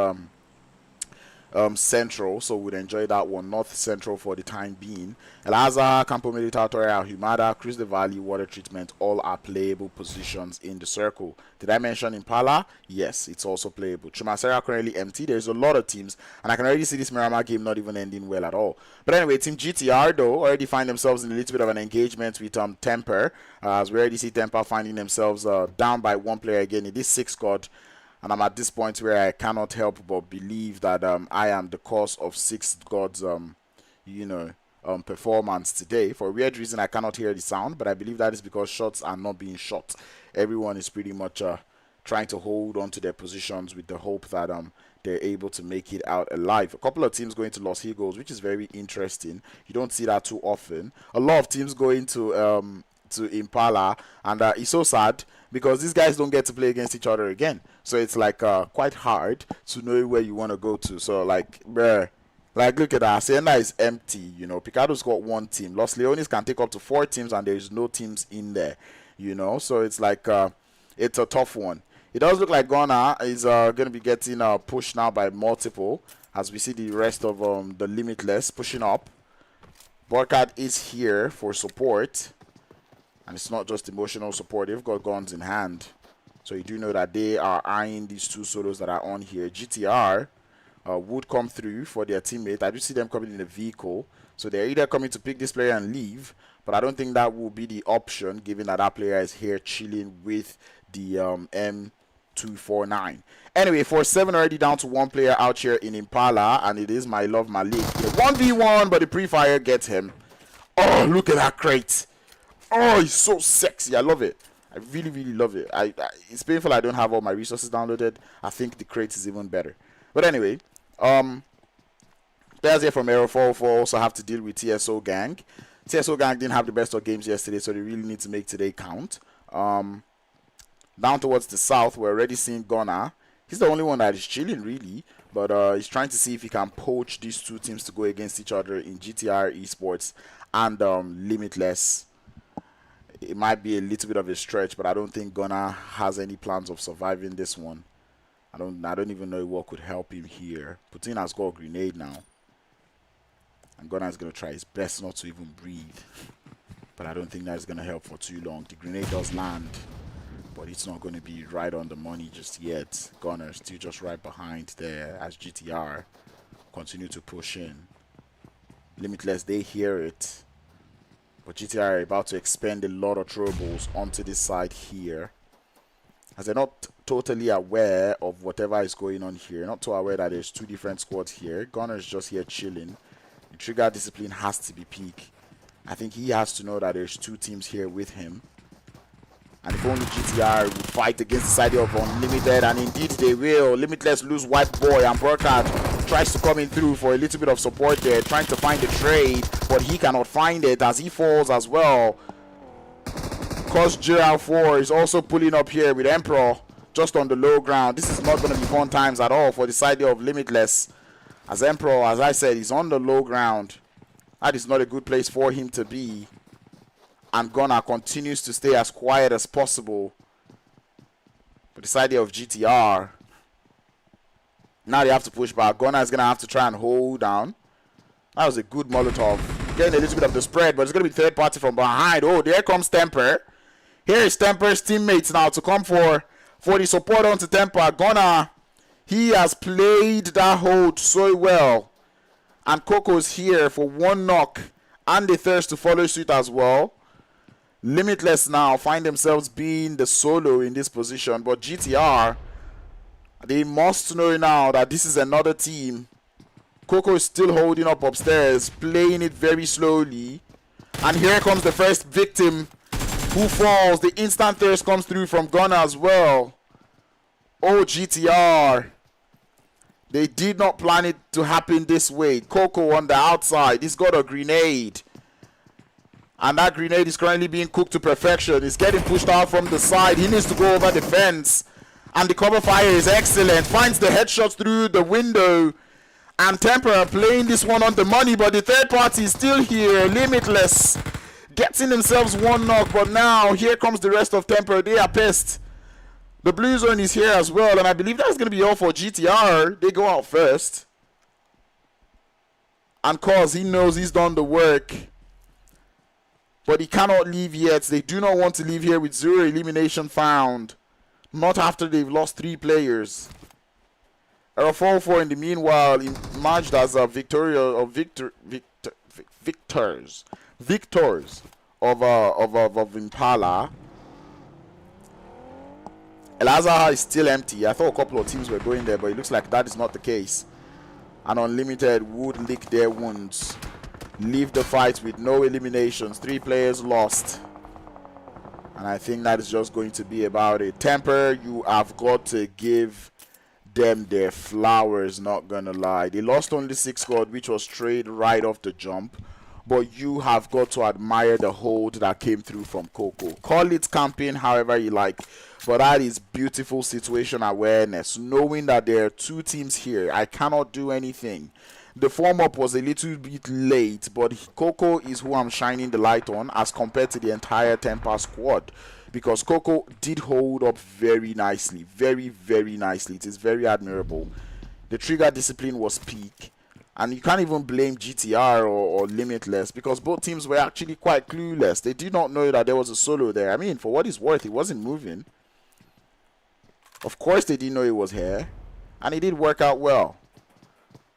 central, so we'd enjoy that one. North central for the time being. El Azhar, Campo Militar, Torre Ahumada, Cruz de Valle, Water Treatment, all are playable positions in the circle. Did I mention Impala? Yes, it's also playable. Chumacera currently empty. There's a lot of teams, and I can already see this Miramar game not even ending well at all. But anyway, Team GTR though already find themselves in a little bit of an engagement with Temper, as we already see Temper finding themselves down by one player again in this 6 squad. And I'm at this point where I cannot help but believe that I am the cause of 6 gods, performance today. For a weird reason, I cannot hear the sound, but I believe that is because shots are not being shot. Everyone is pretty much trying to hold on to their positions with the hope that they're able to make it out alive. A couple of teams going to Los Eagles, which is very interesting. You don't see that too often. A lot of teams going to Impala, and it's so sad because these guys don't get to play against each other again. So it's like quite hard to know where you want to go to. So like, bruh, like look at that. Hacienda is empty. Picado's got 1 team. Los Leones can take up to 4 teams, and there's no teams in there. So it's like it's a tough one. It does look like Ghana is going to be getting pushed now by multiple, as we see the rest of the Limitless pushing up. Burkhardt is here for support, and it's not just emotional support. They've got guns in hand, so you do know that they are eyeing these two solos that are on here. GTR would come through for their teammate. I do see them coming in a vehicle, so they're either coming to pick this player and leave, but I don't think that will be the option, given that that player is here chilling with the M249. Anyway, 4-7 already down to one player out here in Impala, and it is my love Malik. 1v1, but the pre-fire gets him. Oh, look at that crate. Oh, he's so sexy. I love it. I really, really love it. It's painful I don't have all my resources downloaded. I think the crate is even better. But anyway, players here from Aero 404 also have to deal with TSO Gang. TSO Gang didn't have the best of games yesterday, so they really need to make today count. Down towards the south, we're already seeing Ghana. He's the only one that is chilling, really. But he's trying to see if he can poach these two teams to go against each other in GTR Esports and Limitless. It might be a little bit of a stretch, but I don't think Ghana has any plans of surviving this one. I don't even know what could help him here. Putin has got a grenade now, and Ghana is going to try his best not to even breathe. But I don't think that's going to help for too long. The grenade does land, but it's not going to be right on the money just yet. Ghana is still just right behind there as GTR continue to push in. Limitless, they hear it. But GTR are about to expend a lot of troubles onto this side here, as they're not totally aware of whatever is going on here. Not too aware that there's two different squads here. Gunner is just here chilling. The trigger discipline has to be peak. I think he has to know that there's two teams here with him. And if only GTR would fight against the side of Unlimited, and indeed they will. Limitless lose White Boy, and Burkhardt tries to come in through for a little bit of support there, trying to find the trade, but he cannot find it as he falls as well. Cause JR4 is also pulling up here with Emperor just on the low ground. This is not going to be fun times at all for the side of Limitless, as Emperor, as I said, is on the low ground. That is not a good place for him to be. And Gunnar continues to stay as quiet as possible. But this idea of GTR, now they have to push back. Gunnar is going to have to try and hold down. That was a good Molotov. Getting a little bit of the spread, but it's going to be third party from behind. Oh, there comes Temper. Here is Temper's teammates now to come for the support onto Temper. Gunnar, he has played that hold so well. And Coco's here for one knock. And the thirst to follow suit as well. Limitless now find themselves being the solo in this position, but GTR, they must know now that this is another team. Coco is still holding up upstairs, playing it very slowly, and here comes the first victim who falls. The instant thirst comes through from Gunner as well. Oh, GTR, they did not plan it to happen this way. Coco on the outside, he's got a grenade. And that grenade is currently being cooked to perfection. It's getting pushed out from the side. He needs to go over the fence. And the cover fire is excellent. Finds the headshots through the window. And Temper playing this one on the money. But the third party is still here. Limitless. Getting themselves one knock. But now here comes the rest of Temper. They are pissed. The blue zone is here as well. And I believe that's going to be all for GTR. They go out first. And cause he knows he's done the work. But he cannot leave yet. They do not want to leave here with 0 elimination found. Not after they've lost 3 players. Error 4-4 in the meanwhile emerged as a victors of Impala. El-Azhar is still empty. I thought a couple of teams were going there, but it looks like that is not the case. And Unlimited would lick their wounds. Leave the fight with no eliminations. 3 players lost. And I think that is just going to be about it. Temper, you have got to give them their flowers, not gonna lie. They lost only 6 gold, which was trade right off the jump. But you have got to admire the hold that came through from Coco. Call it camping, however you like. But that is beautiful situation awareness. Knowing that there are 2 teams here. I cannot do anything. the form-up was a little bit late, but Coco is who I'm shining the light on as compared to the entire Temper squad, because Coco did hold up very nicely, very, very nicely. It is very admirable. The trigger discipline was peak, and you can't even blame GTR or Limitless, because both teams were actually quite clueless. They did not know that there was a solo there. I mean, for what it's worth, it wasn't moving. Of course they didn't know it was here, and it did work out well.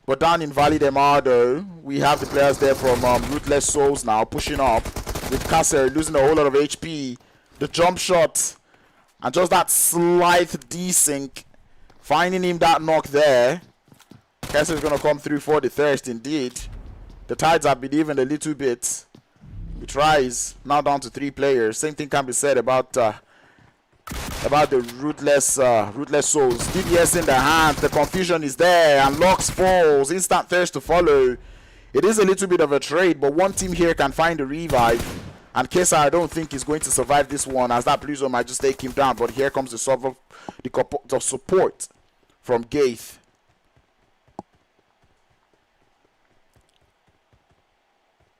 But down in Valley de Mar, though, we have the players there from Ruthless Souls now pushing up, with Kasser losing a whole lot of HP. The jump shot and just that slight desync, finding him that knock there. Kasser is going to come through for the thirst indeed. The tides have been even a little bit. He tries, now down to 3 players. Same thing can be said about the Ruthless Souls. DPS in the hand, the confusion is there, and Locks falls, instant thirst to follow. It is a little bit of a trade, but one team here can find a revive, and Kesa I don't think is going to survive this one, as that blue zone might just take him down. But here comes the support from Gaith.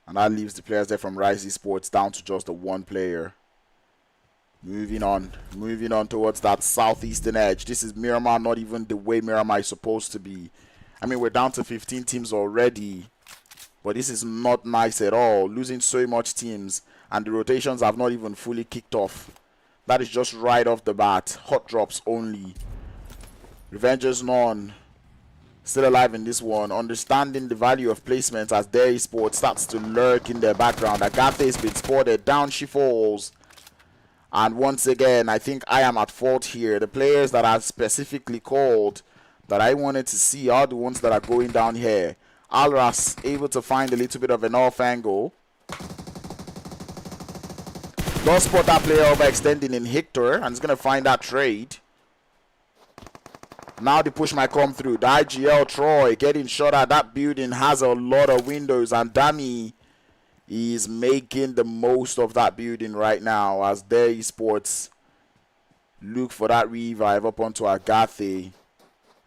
And that leaves the players there from Rise Esports down to just the 1 player. Moving on towards that southeastern edge. This is Miramar, not even the way Miramar is supposed to be. I mean, we're down to 15 teams already, but this is not nice at all. Losing so much teams, and the rotations have not even fully kicked off. That is just right off the bat. Hot drops only. Revengers None still alive in this one, understanding the value of placement as their esports starts to lurk in their background. Agathe has been spotted. Down she falls. And once again, I think I am at fault here. The players that are specifically called that I wanted to see are the ones that are going down here. Alras able to find a little bit of an off angle. Don't spot that player overextending in Hector, and he's going to find that trade. Now the push might come through. The IGL Troy getting shot at. That building has a lot of windows, and Dami is making the most of that building right now as their esports look for that revive up onto Agathe,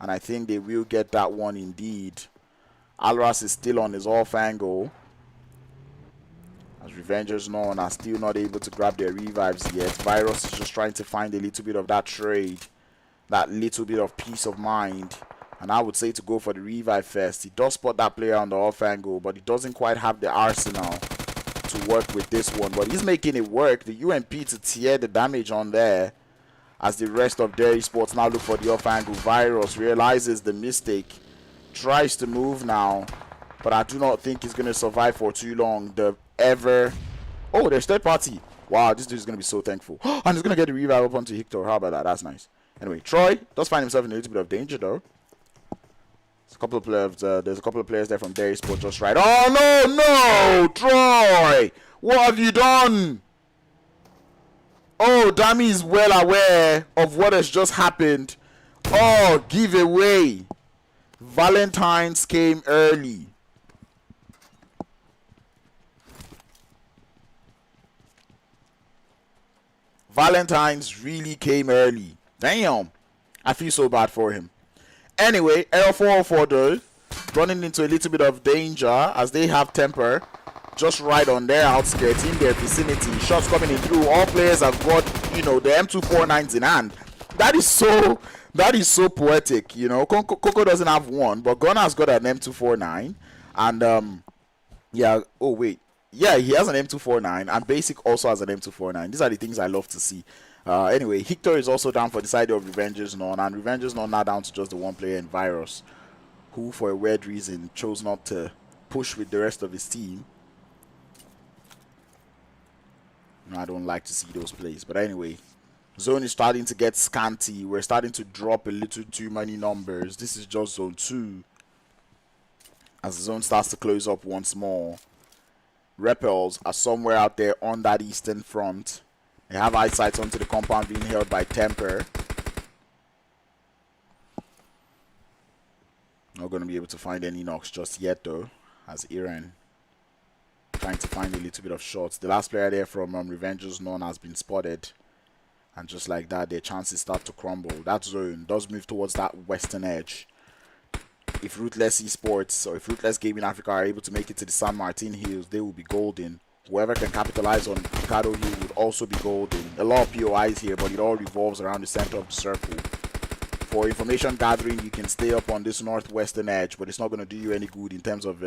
and I think they will get that one indeed. Alras is still on his off angle as Revengers None are still not able to grab their revives yet. Virus is just trying to find a little bit of that trade, that little bit of peace of mind, and I would say to go for the revive first. He does spot that player on the off angle, but he doesn't quite have the arsenal to work with this one. But he's making it work. The UMP to tear the damage on there as the rest of their esports now look for the off angle. Virus realizes the mistake, tries to move now, but I do not think he's going to survive for too long. Oh, there's third party. Wow, this dude is going to be so thankful. And he's going to get the revive up onto Hector. How about that? That's nice. Anyway, Troy does find himself in a little bit of danger though. There's a couple of players there from their esports just right. Oh no, Troy! What have you done? Oh, Dami is well aware of what has just happened. Oh, give away. Valentine's came early. Valentine's really came early. Damn. I feel so bad for him. Anyway, Air 404 though, running into a little bit of danger as they have Temper just right on their outskirts in their vicinity. Shots coming in through. All players have got, you know, the M249s in hand. That is so poetic, you know. Coco doesn't have one, but Gunner's got an M249, and yeah. Oh wait, yeah, he has an M249, and Basic also has an M249. These are the things I love to see. Anyway, Hector is also down for the side of Revengers None, and Revengers None now down to just the 1 player in Virus, who for a weird reason chose not to push with the rest of his team. I don't like to see those plays, but anyway, zone is starting to get scanty. We're starting to drop a little too many numbers. This is just zone 2 as the zone starts to close up once more. Repels are somewhere out there on that eastern front. They have eyesight onto the compound being held by Temper. Not going to be able to find any knocks just yet though, as Iran trying to find a little bit of shots. The last player there from Revengers None has been spotted, and just like that their chances start to crumble. That zone does move towards that western edge. if Ruthless Esports or if Ruthless Gaming Africa are able to make it to the San Martin Hills, they will be golden. Whoever can capitalize on Picado Hill would also be golden. A lot of POIs here, but it all revolves around the center of the circle. For information gathering, you can stay up on this northwestern edge, but it's not going to do you any good in terms of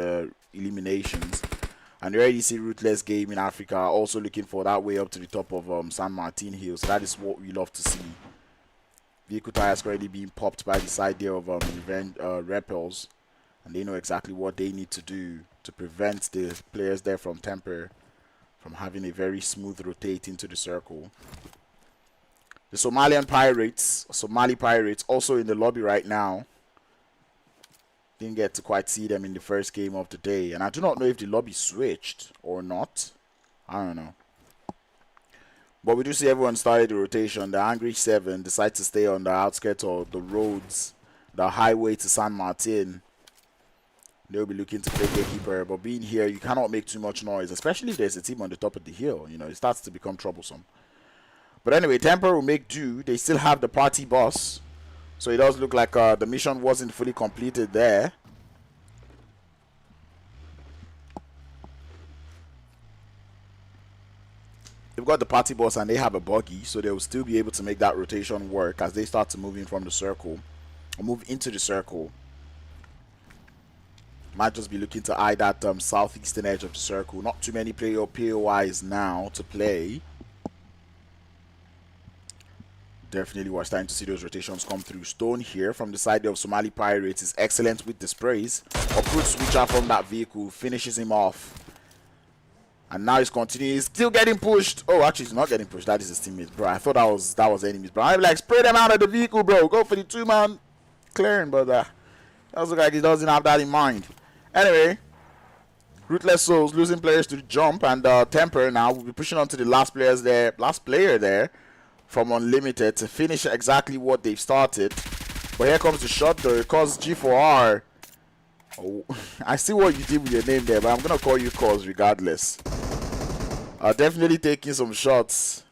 eliminations. And you already see Ruthless Gaming Africa also looking for that way up to the top of San Martin Hill. So that is what we love to see. Vehicle tires currently being popped by the side there of Repels, and they know exactly what they need to do to prevent the players there from Temper from having a very smooth rotate into the circle. The Somali Pirates, also in the lobby right now. Didn't get to quite see them in the first game of the day, and I do not know if the lobby switched or not. I don't know. But we do see everyone started the rotation. The Angry 7 decide to stay on the outskirts of the roads, the highway to San Martin. They'll be looking to play gatekeeper, but being here, you cannot make too much noise, especially if there's a team on the top of the hill. You know, it starts to become troublesome. But anyway, Temper will make do. They still have the party boss, so it does look like the mission wasn't fully completed there. They've got the party boss and they have a buggy, so they will still be able to make that rotation work as they start to move in from the circle, or move into the circle. Might just be looking to eye that southeastern edge of the circle. Not too many player POIs now to play. Definitely we're starting to see those rotations come through. Stone here from the side of Somali Pirates is excellent with the sprays. Uproot switcher from that vehicle finishes him off. And now he's continuing. He's still getting pushed. Oh, actually, he's not getting pushed. That is his teammates, bro. I thought that was enemies, bro. I'm like, spray them out of the vehicle, bro. Go for the 2-man clearing, but that looks like he doesn't have that in mind. Anyway, Ruthless Souls losing players to the jump, and Temper now will be pushing on to the last player there from Unlimited to finish exactly what they've started. But here comes the shot though. It calls G4R. Oh, I see what you did with your name there, but I'm gonna call you Cause regardless. Definitely taking some shots.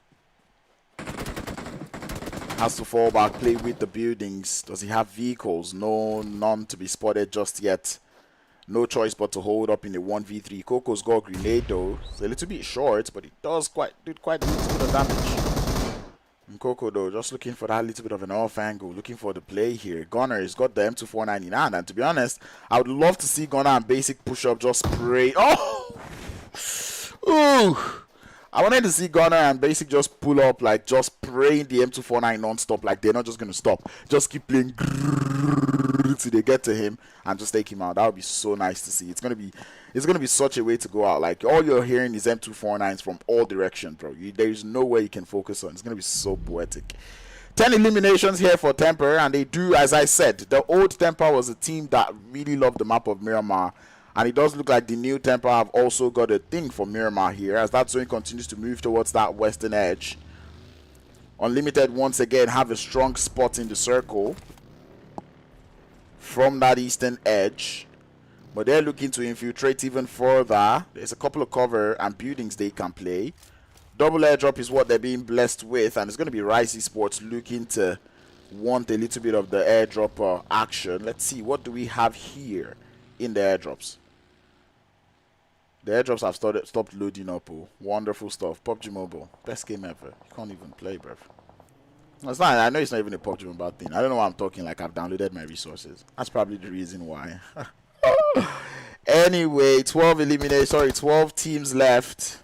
Has to fall back, play with the buildings. Does he have vehicles? No, none to be spotted just yet. No choice but to hold up in the 1v3. Coco's got a grenade though. It's a little bit short, but it does did quite a little bit of damage. And Coco though, just looking for that little bit of an off angle, looking for the play here. Gunner has got the M2499, and to be honest, I would love to see Gunner and Basic push up just spray. Oh! Ooh! I wanted to see Gunner and Basic just pull up, like just spraying the M249 non-stop, like they're not just gonna stop. Just keep playing till they get to him and just take him out. That would be so nice to see. It's gonna be such a way to go out. Like all you're hearing is M249s from all directions, bro. There's no way you can focus on. It's gonna be so poetic. 10 eliminations here for Temper, and they do, as I said, the old Temper was a team that really loved the map of Miramar. And it does look like the new Temper have also got a thing for Miramar here, as that zone continues to move towards that western edge. Unlimited once again have a strong spot in the circle from that eastern edge, but they're looking to infiltrate even further. There's a couple of cover and buildings they can play. Double airdrop is what they're being blessed with, and it's going to be Rise Esports looking to want a little bit of the airdrop action. Let's see, what do we have here in the airdrops? The airdrops have stopped loading up. Oh, wonderful stuff. PUBG Mobile, best game ever. You can't even play, bruv. It's not. I know it's not even a PUBG Mobile thing. I don't know why I'm talking like I've downloaded my resources. That's probably the reason why. Anyway, 12 teams left.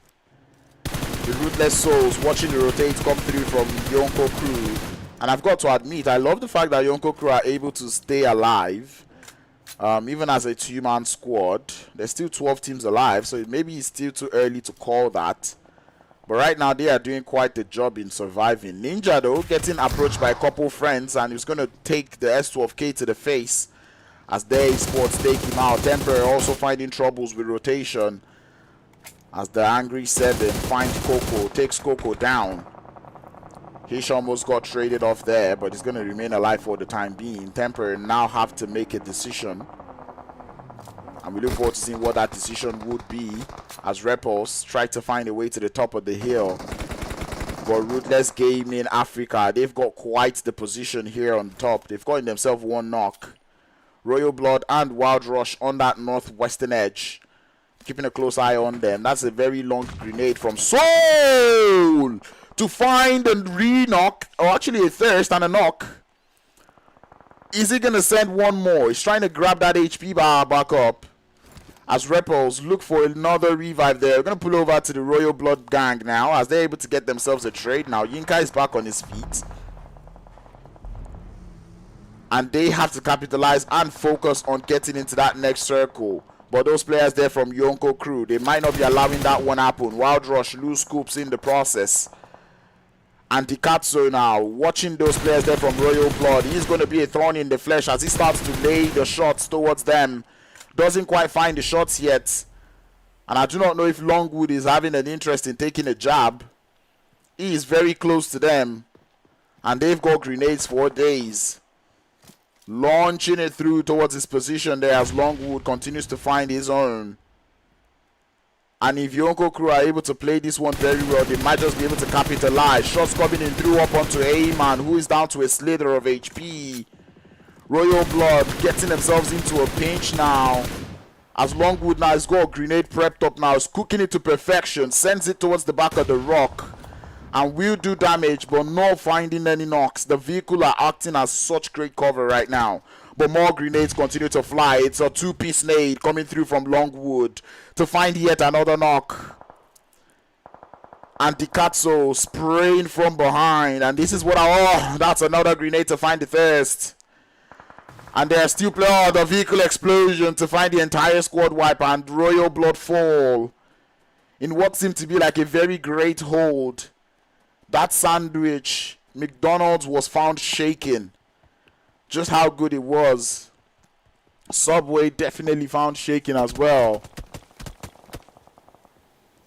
The Ruthless Souls watching the rotate come through from Yonko crew, and I've got to admit, I love the fact that Yonko crew are able to stay alive. Even as a 2-man squad, there's still 12 teams alive, so maybe it's still too early to call that. But right now, they are doing quite the job in surviving. Ninja, though, getting approached by a couple friends, and he's going to take the S12K to the face as their esports take him out. Temper also finding troubles with rotation as the Angry 7 finds Coco, takes Coco down. Hish almost got traded off there, but he's going to remain alive for the time being. Temper now have to make a decision, and we look forward to seeing what that decision would be as Repels try to find a way to the top of the hill. But Ruthless Gaming Africa, they've got quite the position here on top. They've gotten themselves one knock. Royal Blood and Wild Rush on that northwestern edge. Keeping a close eye on them. That's a very long grenade from Soul to find a re-knock, or actually a thirst and a knock. Is he going to send one more? He's trying to grab that HP bar back up. As Repels look for another revive there. We're going to pull over to the Royal Blood gang now as they're able to get themselves a trade. Now Yinka is back on his feet. And they have to capitalize and focus on getting into that next circle. But those players there from Yonko crew, they might not be allowing that one happen. Wild Rush lose scoops in the process. And Dikatsu now, watching those players there from Royal Blood. He's going to be a thorn in the flesh as he starts to lay the shots towards them. Doesn't quite find the shots yet. And I do not know if Longwood is having an interest in taking a jab. He is very close to them. And they've got grenades for days. Launching it through towards his position there as Longwood continues to find his own. And if Yonko crew are able to play this one very well, they might just be able to capitalize. Shots coming in through up onto Ayman, who is down to a slither of HP. Royal Blood getting themselves into a pinch now. As Longwood now has got a grenade prepped up now. Is cooking it to perfection. Sends it towards the back of the rock. And will do damage, but not finding any knocks. The vehicle are acting as such great cover right now. But more grenades continue to fly. It's a two-piece nade coming through from Longwood to find yet another knock. And Dikatsu spraying from behind. And this is what that's another grenade to find the thirst. And they're still playing the vehicle explosion to find the entire squad wipe and Royal Blood fall. In what seemed to be like a very great hold. That sandwich, McDonald's was found shaking. Just how good it was. Subway definitely found shaking as well.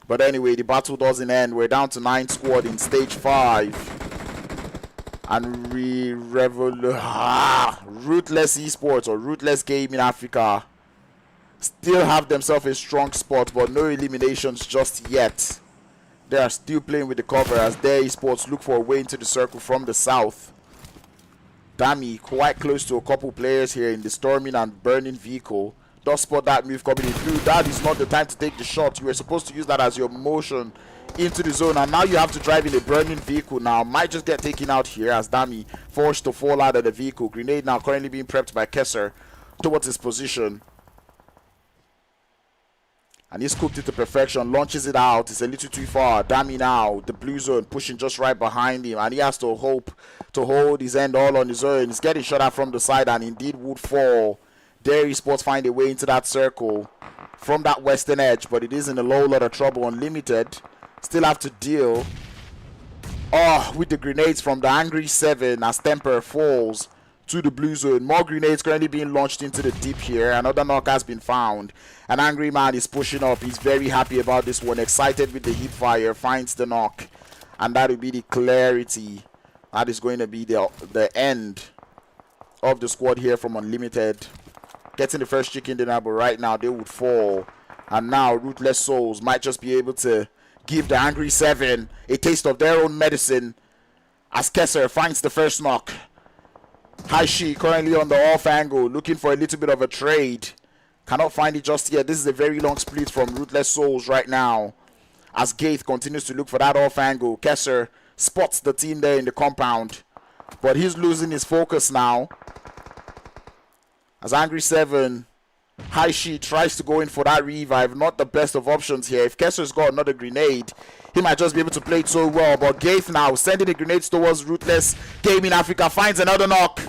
But anyway, the battle doesn't end. We're down to 9 squad in stage 5. And Ruthless Esports or Ruthless Gaming Africa still have themselves a strong spot, but no eliminations just yet. They are still playing with the cover as their esports look for a way into the circle from the south. Dami quite close to a couple players here in the storming and burning vehicle. Does spot that move coming in through. That is not the time to take the shot. You were supposed to use that as your motion into the zone, and now you have to drive in a burning vehicle now. Might just get taken out here as Dami forced to fall out of the vehicle. Grenade now currently being prepped by Kesser towards his position. And he's cooked it to perfection, launches it out. It's a little too far. Dami now, the blue zone, pushing just right behind him. And he has to hope to hold his end all on his own. He's getting shot at from the side and indeed would fall. Dairy Sports find a way into that circle from that western edge. But it is in a low lot of trouble. Unlimited still have to deal with the grenades from the Angry 7 as Temper falls to the blue zone. More grenades currently being launched into the deep here. Another knock has been found. An Angry Man is pushing up. He's very happy about this one. Excited with the heat fire. Finds the knock. And that will be the clarity. That is going to be the end of the squad here from Unlimited. Getting the first chicken dinner, but right now they would fall. And now Ruthless Souls might just be able to give the Angry 7 a taste of their own medicine. As Kesser finds the first knock. Haishi currently on the off angle, looking for a little bit of a trade. Cannot find it just yet. This is a very long split from Ruthless Souls right now. As Gaith continues to look for that off angle. Kesser spots the team there in the compound. But he's losing his focus now. As Angry 7, Haishi tries to go in for that revive. Not the best of options here. If Kesser's got another grenade, he might just be able to play it so well. But Gaith now sending the grenades towards Ruthless Gaming Africa. Finds another knock.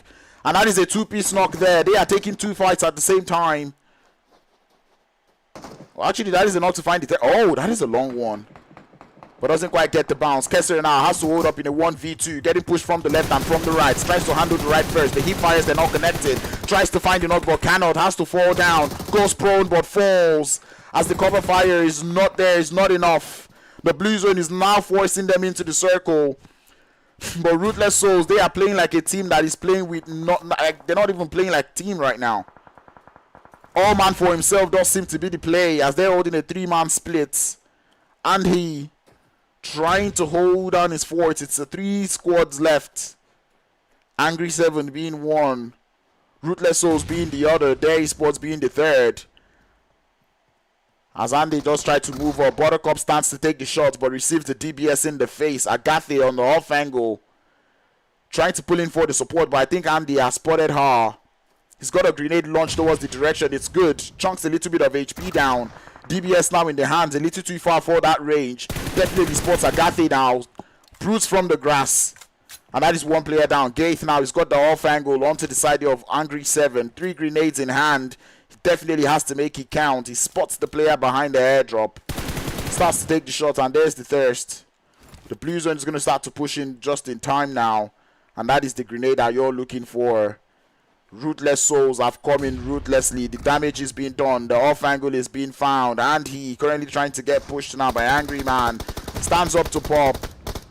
And that is a two-piece knock there. They are taking 2 fights at the same time. Well, actually, that is enough to find it. Oh, that is a long one. But doesn't quite get the bounce. Kesser now has to hold up in a 1v2. Getting pushed from the left and from the right. Tries to handle the right first. The heat fires, they're not connected. Tries to find the knock, but cannot. Has to fall down. Goes prone, but falls. As the cover fire is not there. Is not enough. The blue zone is now forcing them into the circle. But Ruthless Souls, they are playing like a team that is playing with they're not even playing like team right now. All man for himself does seem to be the play as they're holding a 3-man split. And he trying to hold down his forts. It's 3 squads left. Angry 7 being 1. Ruthless Souls being the other, TSO Esports being the third. As Andy does try to move up, Buttercup stands to take the shot but receives the DBS in the face. Agathe on the off angle, trying to pull in for the support, but I think Andy has spotted her. He's got a grenade launched towards the direction. It's good. Chunks a little bit of HP down. DBS now in the hands, a little too far for that range. Definitely spots Agathe now. Brutes from the grass. And that is one player down. Gaith now, he's got the off angle onto the side of Angry 7. 3 grenades in hand. He definitely has to make it count. He spots the player behind the airdrop. Starts to take the shot, and there's the thirst. The blue zone is going to start to push in just in time now. And that is the grenade that you're looking for. Ruthless Souls have come in ruthlessly. The damage is being done. The off angle is being found. And he currently trying to get pushed now by Angry Man. Stands up to pop.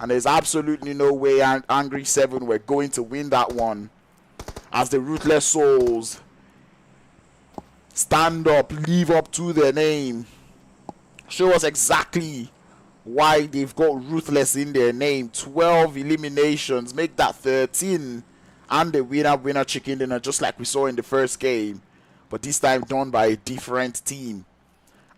And there's absolutely no way Angry 7 were going to win that one. As the Ruthless Souls stand up, live up to their name. Show us exactly why they've got Ruthless in their name. 12 eliminations. Make that 13. And the winner chicken dinner, just like we saw in the first game. But this time done by a different team.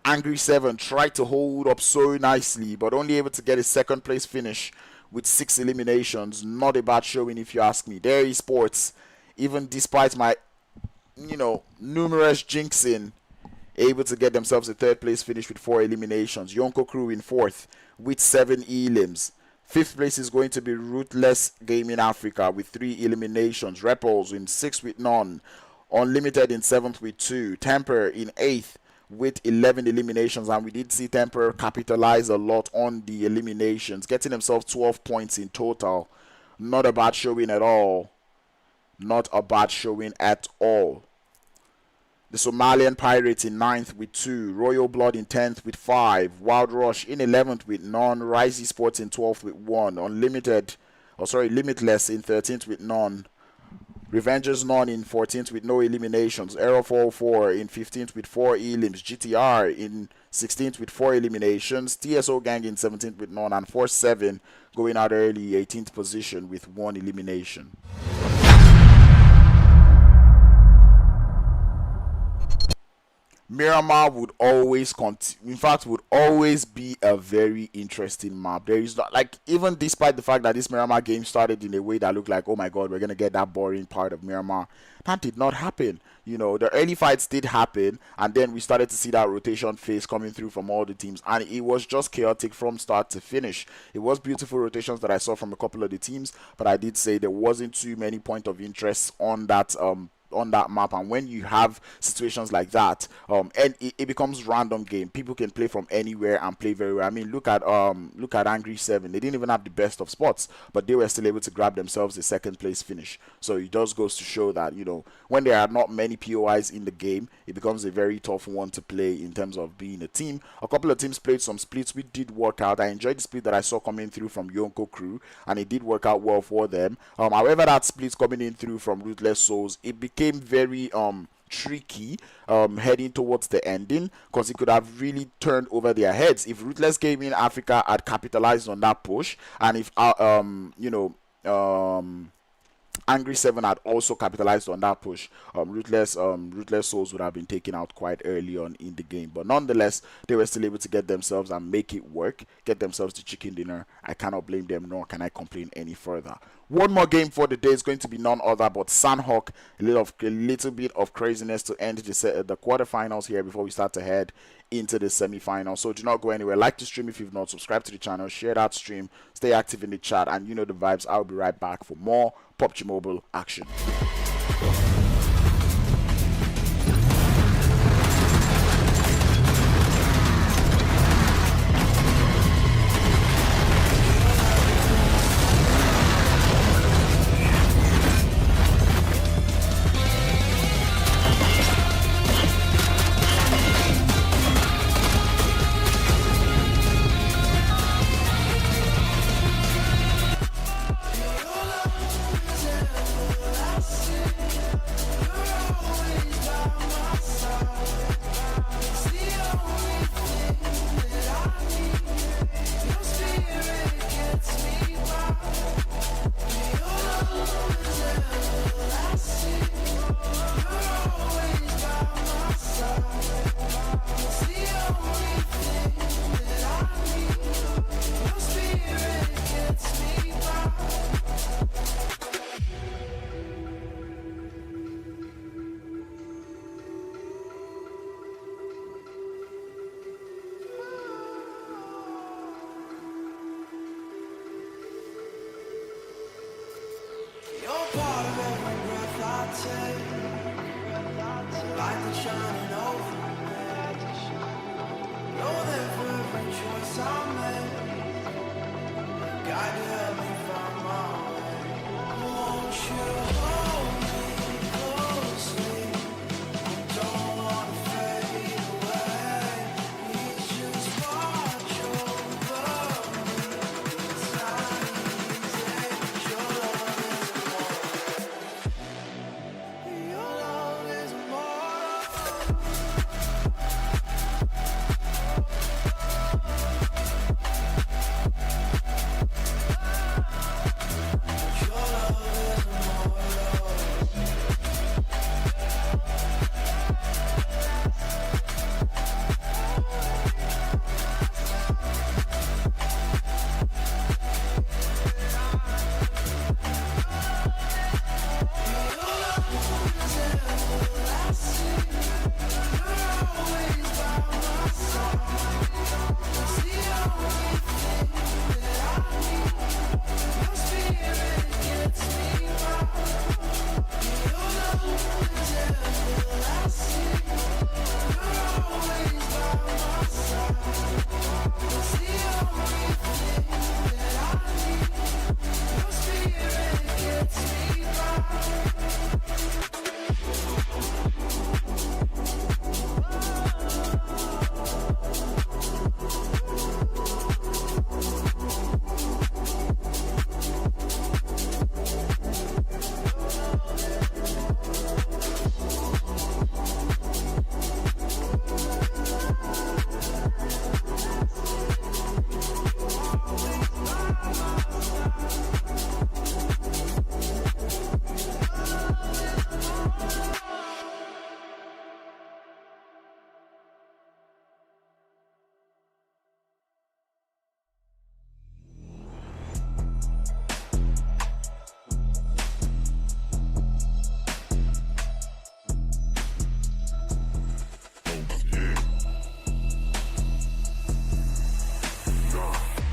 Angry 7 tried to hold up so nicely, but only able to get a second place finish with 6 eliminations. Not a bad showing if you ask me. TSO Esports, even despite my, numerous jinxing, able to get themselves a third place finish with 4 eliminations. Yonko crew in 4th with 7 elims. 5th place is going to be Ruthless Gaming Africa with 3 eliminations. Repels in 6th with none. Unlimited in 7th with 2. Temper in 8th with 11 eliminations. And we did see Temper capitalize a lot on the eliminations, getting himself 12 points in total. Not a bad showing at all. Not a bad showing at all. The Somalian Pirates in 9th with 2. Royal Blood in 10th with 5. Wild Rush in 11th with none. Rise Esports in 12th with 1. Limitless in 13th with none. Revengers none in 14th with no eliminations. Error 4 in 15th with 4 elims. GTR in 16th with 4 eliminations. TSO Gang in 17th with none. And 4-7 going out early, 18th position with 1 elimination. Miramar would always would always be a very interesting map. There is not, even despite the fact that this Miramar game started in a way that looked like, oh my god, we're gonna get that boring part of Miramar. That did not happen. The early fights did happen, and then we started to see that rotation phase coming through from all the teams, and it was just chaotic from start to finish. It was beautiful rotations that I saw from a couple of the teams, but I did say there wasn't too many point of interest on that map. And when you have situations like that, and it becomes random game. People can play from anywhere and play very well. I mean, look at Angry 7. They didn't even have the best of spots, but they were still able to grab themselves a second place finish. So it just goes to show that when there are not many POIs in the game, it becomes a very tough one to play in terms of being a team. A couple of teams played some splits which did work out. I enjoyed the split that I saw coming through from Yonko crew, and it did work out well for them. However, that split coming in through from Ruthless Souls, it became very tricky heading towards the ending, because it could have really turned over their heads if Ruthless Gaming Africa had capitalized on that push, and if Angry 7 had also capitalized on that push. Ruthless Souls would have been taken out quite early on in the game, but nonetheless they were still able to get themselves and make it work, get themselves the chicken dinner. I cannot blame them, nor can I complain any further. One more game for the day is going to be none other but Sanhok. A little bit of craziness to end the quarterfinals here before we start to head into the semi-finals. So do not go anywhere. Like the stream if you've not, subscribe to the channel, share that stream, stay active in the chat, and you know the vibes. I'll be right back for more PUBG Mobile action.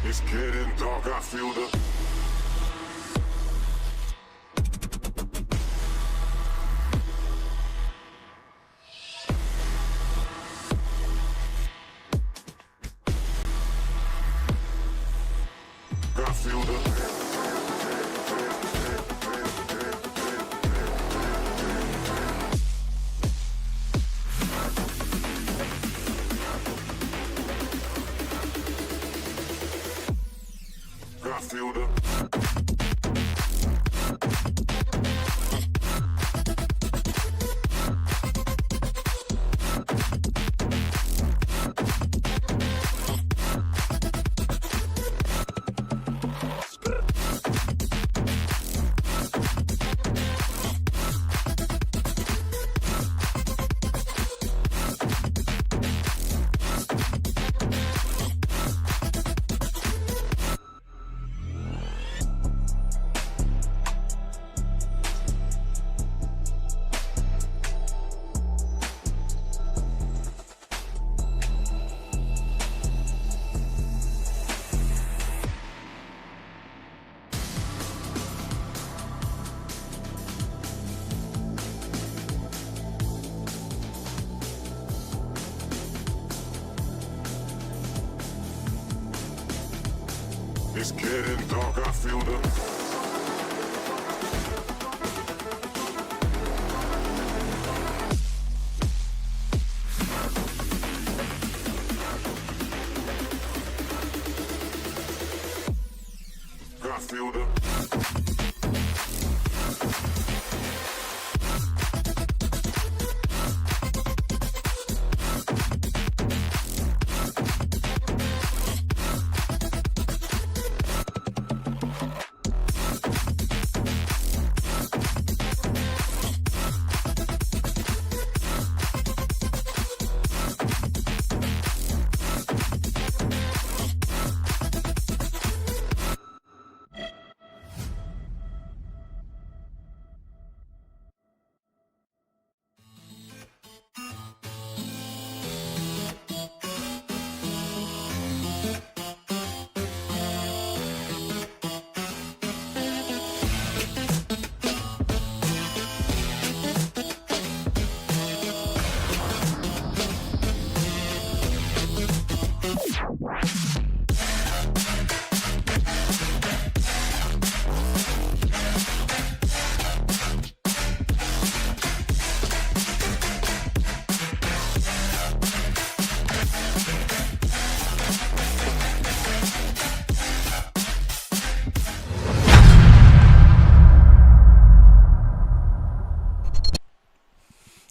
It's getting dark, I feel the I feel the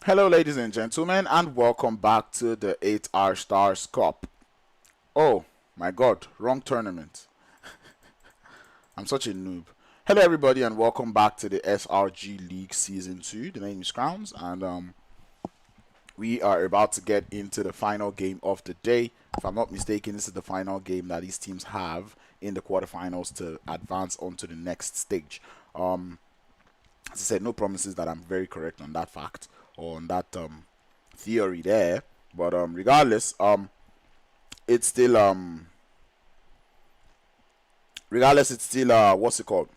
Hello, ladies and gentlemen, and welcome back to the 8R Stars Cup. Oh my god, wrong tournament. I'm such a noob. Hello, everybody, and welcome back to the SRG League Season 2. The name is Crowns, and we are about to get into the final game of the day. If I'm not mistaken, this is the final game that these teams have in the quarterfinals to advance onto the next stage. As I said, no promises that I'm very correct on that fact or on that theory there, but regardless, it's still what's it called?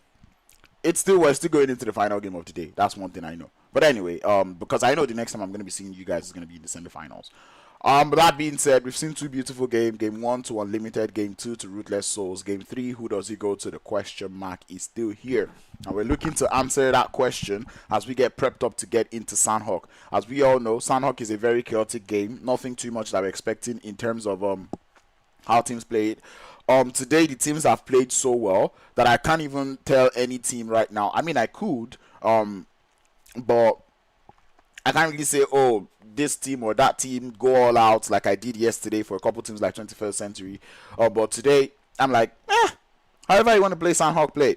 We're still going into the final game of the day. That's one thing I know. But anyway, because I know the next time I'm going to be seeing you guys is going to be in the semifinals. But that being said, we've seen two beautiful games. Game 1 to Unlimited. Game 2 to Ruthless Souls. Game 3, who does he go to? The question mark is still here. And we're looking to answer that question as we get prepped up to get into Sanhok. As we all know, Sanhok is a very chaotic game. Nothing too much that we're expecting in terms of how teams play it. Today the teams have played so well that I can't even tell any team right now. I mean, I could, but I can't really say, oh, this team or that team go all out like I did yesterday for a couple teams like 21st Century. But today, I'm like, however you want to play Sanhok, play.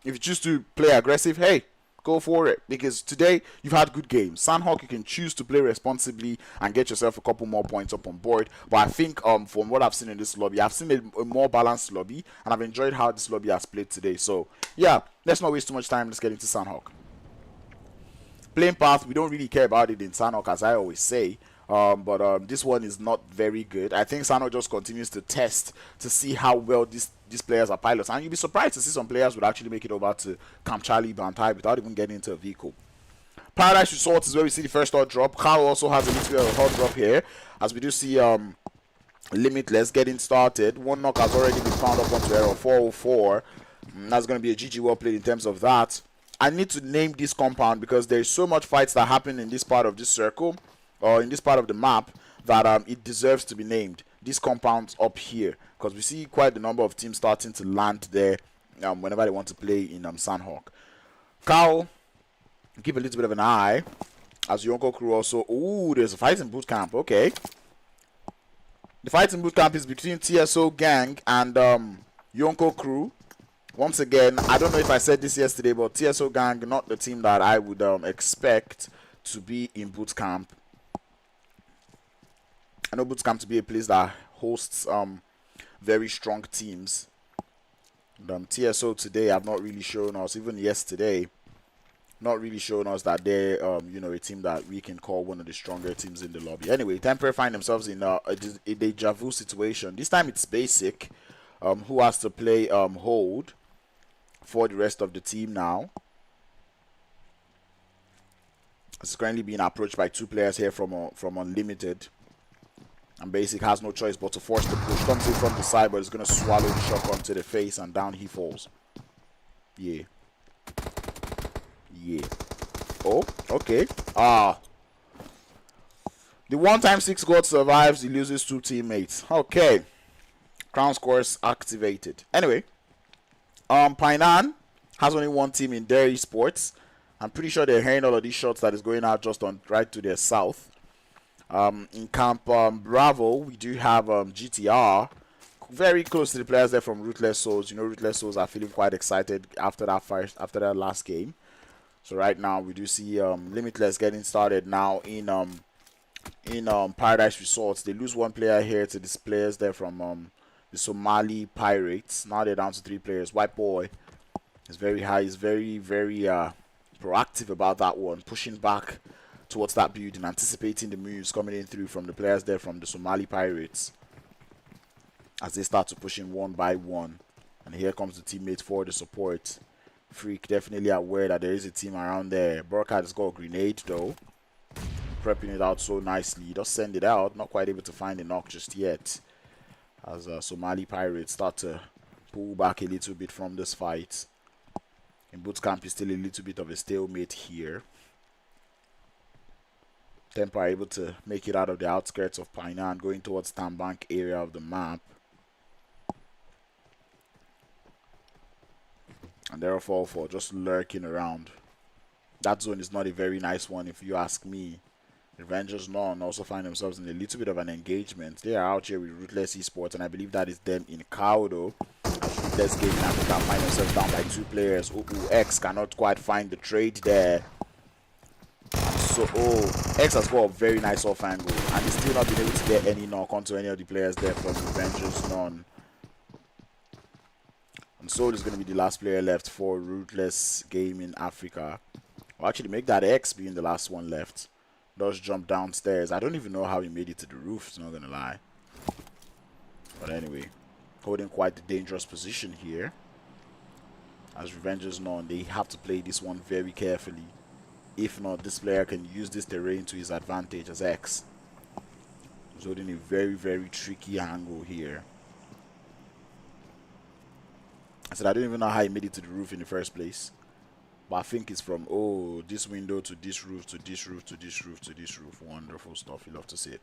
If you choose to play aggressive, hey, go for it. Because today, you've had good games. Sanhok, you can choose to play responsibly and get yourself a couple more points up on board. But I think from what I've seen in this lobby, I've seen a more balanced lobby. And I've enjoyed how this lobby has played today. So, yeah, let's not waste too much time. Let's get into Sanhok. Playing path, we don't really care about it in Sanhok, as I always say. But this one is not very good. I think Sanhok just continues to test to see how well these players are pilots. And you'll be surprised to see some players would actually make it over to Camp Charlie Bantai without even getting into a vehicle. Paradise Resort is where we see the first hot drop. Carl also has a little bit of a hot drop here, as we do see Limitless getting started. One knock has already been found up onto error 404. That's going to be a GG well played in terms of that. I need to name this compound because there's so much fights that happen in this part of this circle or in this part of the map that it deserves to be named. This compound's up here because we see quite the number of teams starting to land there whenever they want to play in Sanhok. Carl, give a little bit of an eye as Yonko crew also. Ooh, there's a fight in boot camp. Okay. The fight in boot camp is between TSO Gang and Yonko crew. Once again, I don't know if I said this yesterday, but TSO Gang, not the team that I would expect to be in boot camp. I know boot camp to be a place that hosts very strong teams. And, TSO today have not really shown us, even yesterday, not really shown us that they're a team that we can call one of the stronger teams in the lobby. Anyway, Temper find themselves in a deja vu situation. This time it's basic. Who has to play hold for the rest of the team now. It's currently being approached by two players here from Unlimited. And Basic has no choice but to force the push. Comes in from the side, but it's going to swallow the shotgun to the face, and down he falls. Yeah. Yeah. Oh, okay. The 1x6 god survives, he loses 2 teammates. Okay. Crown scores activated. Anyway. Painan has only one team in their esports. I'm pretty sure they're hearing all of these shots that is going out just on right to their south. In Camp Bravo, we do have GTR very close to the players there from Ruthless Souls. You know, Ruthless Souls are feeling quite excited after that last game. So right now we do see Limitless getting started now in Paradise Resorts. They lose one player here to these players there from the Somali Pirates. Now they're down to 3 players. White Boy is very high. He's very proactive about that one, pushing back towards that building, anticipating the moves coming in through from the players there from the Somali Pirates as they start to push in one by one. And here comes the teammate for the support. Freak definitely aware that there is a team around there. Burkhardt has got a grenade though, prepping it out so nicely. Just send it out, not quite able to find a knock just yet, as Somali Pirates start to pull back a little bit from this fight. In boot camp is still a little bit of a stalemate here. Temper are able to make it out of the outskirts of Painan, going towards Tambank area of the map. And they're all for just lurking around. That zone is not a very nice one if you ask me. Revengers None also find themselves in a little bit of an engagement. They are out here with Ruthless Esports, and I believe that is them in Kaudo. As Ruthless Gaming Africa find themselves down by 2 players. X cannot quite find the trade there. So, X has got a very nice off angle, and he's still not been able to get any knock onto any of the players there from Revengers None. And Soul is going to be the last player left for Ruthless Gaming Africa. Well, actually, make that X being the last one left. Does jump downstairs. I don't even know how he made it to the roof, not gonna lie. But anyway, holding quite a dangerous position here. As Revengers None, they have to play this one very carefully. If not, this player can use this terrain to his advantage as X. He's holding a very, very tricky angle here. I said I don't even know how he made it to the roof in the first place. But I think it's from, this window to this roof, to this roof, to this roof, to this roof. Wonderful stuff. You love to see it.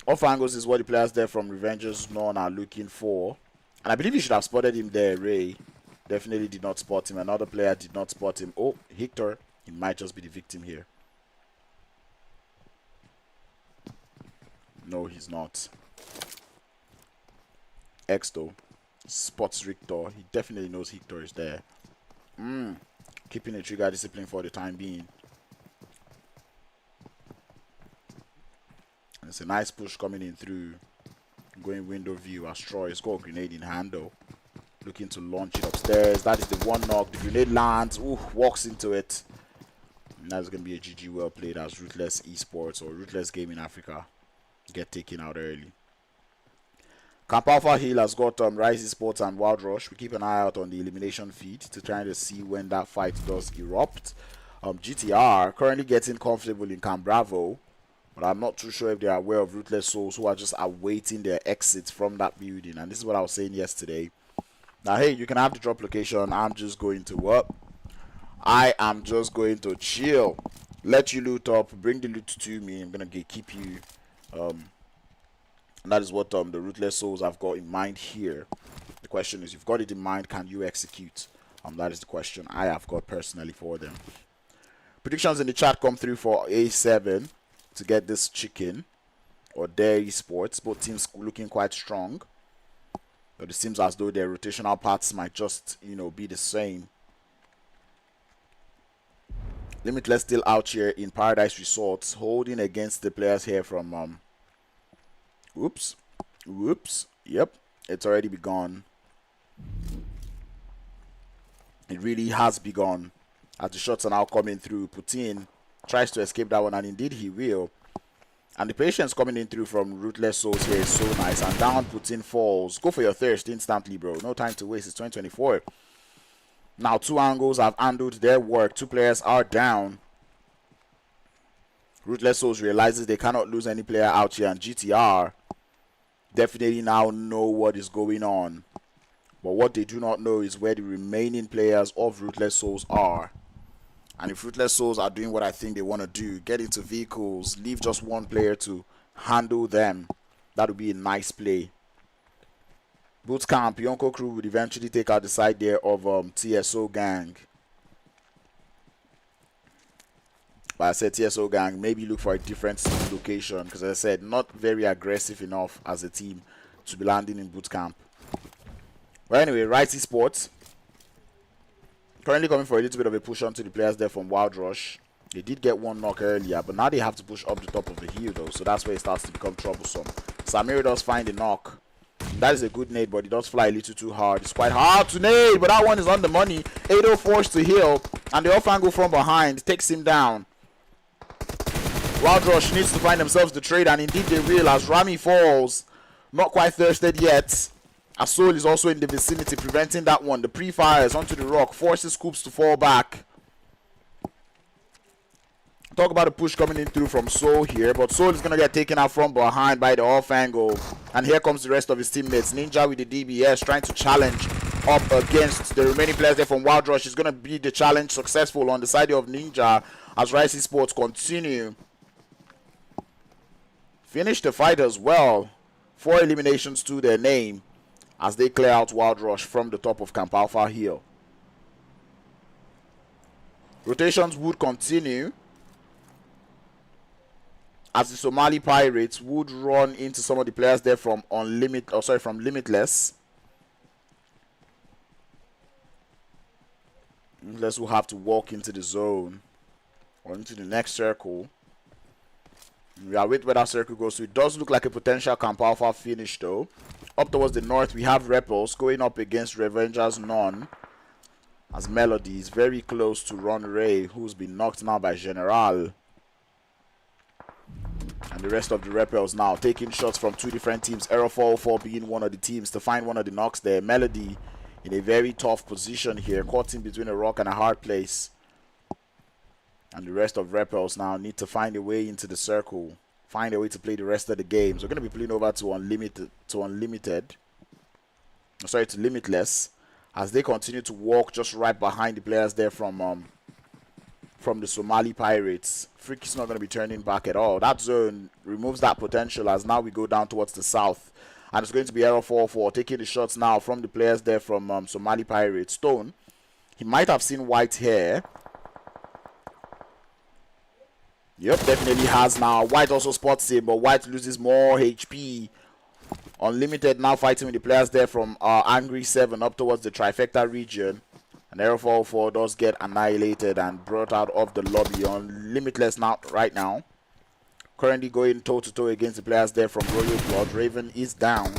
Off angles is what the players there from Revengers None are looking for. And I believe you should have spotted him there, Ray. Definitely did not spot him. Another player did not spot him. Oh, Hector. He might just be the victim here. No, he's not. X, though. Spots Richter. He definitely knows Hector is there. Keeping the trigger discipline for the time being. And it's a nice push coming in through. Going window view as Troy has got a grenade in hand though. Looking to launch it upstairs. That is the one knock. The grenade lands. Walks into it. And that's going to be a GG well played as Ruthless Esports or Ruthless Gaming Africa get taken out early. Camp Alpha Hill has got Rise Esports and Wild Rush. We keep an eye out on the elimination feed to try to see when that fight does erupt. GTR currently getting comfortable in Camp Bravo, but I'm not too sure if they are aware of Ruthless Souls who are just awaiting their exit from that building. And this is what I was saying yesterday. Now, hey, you can have the drop location. I'm just going to what? I am just going to chill. Let you loot up. Bring the loot to me. I'm going to keep you... And that is what the Ruthless Souls have got in mind here. The question is, you've got it in mind, can you execute? That is the question I have got personally for them. Predictions in the chat come through for A7 to get this chicken or their esports. Both teams looking quite strong. But it seems as though their rotational paths might just, be the same. Limitless still out here in Paradise Resorts, holding against the players here from Whoops. Yep, it's already begun. It really has begun. As the shots are now coming through, Putin tries to escape that one, and indeed he will. And the patience coming in through from Ruthless Souls here is so nice. And down Putin falls. Go for your thirst instantly, bro. No time to waste. It's 2024. Now 2 angles have handled their work. 2 players are down. Ruthless Souls realizes they cannot lose any player out here, and GTR definitely now know what is going on. But what they do not know is where the remaining players of Ruthless Souls are. And if Ruthless Souls are doing what I think they want to do, get into vehicles, leave just 1 player to handle them, that would be a nice play. Boot camp, Yonko crew would eventually take out the side there of TSO Gang. But I said TSO Gang, maybe look for a different location, because as I said, not very aggressive enough as a team to be landing in boot camp. Well, anyway, Rise Esports currently coming for a little bit of a push onto the players there from Wild Rush. They did get 1 knock earlier, but now they have to push up the top of the hill though, so that's where it starts to become troublesome. Samir does find a knock. That is a good nade, but it does fly a little too hard. It's quite hard to nade, but that one is on the money. 8-0 forced to heal, and the off angle from behind takes him down. Wild Rush needs to find themselves the trade, and indeed they will, as Rami falls. Not quite thirsted yet. Asol is also in the vicinity, preventing that one. The pre-fires onto the rock, forces Scoops to fall back. Talk about a push coming in through from Soul here, but Soul is going to get taken out from behind by the off angle. And here comes the rest of his teammates. Ninja with the DBS trying to challenge up against the remaining players there from Wild Rush. Is going to be the challenge successful on the side of Ninja as Rise Esports continue. Finish the fight as well. 4 eliminations to their name as they clear out Wild Rush from the top of Camp Alpha Hill. Rotations would continue. as the Somali Pirates would run into some of the players there from from Limitless. Limitless will have to walk into the zone or into the next circle. We are waiting where that circle goes. So it does look like a potential Camp Alpha finish though. Up towards the north, we have Repels going up against Revenger's None. As Melody is very close to Ron Ray, who's been knocked now by General. And the rest of the Repels now taking shots from two different teams. Error 404 being one of the teams to find one of the knocks there. Melody in a very tough position here, caught in between a rock and a hard place. And the rest of Repels now need to find a way into the circle, find a way to play the rest of the games. We're going to be playing over to Limitless, as they continue to walk just right behind the players there from the Somali Pirates. Freaky's not going to be turning back at all. That zone removes that potential, as now we go down towards the south. And it's going to be Error 4-4 taking the shots now from the players there from Somali Pirates. Stone, he might have seen White here. Yep, definitely has now. White also spots him, but White loses more HP. Unlimited now fighting with the players there from Angry 7 up towards the Trifecta region. And Error 404 does get annihilated and brought out of the lobby. On Limitless now, right now. Currently going toe-to-toe against the players there from Royal Blood. Raven is down.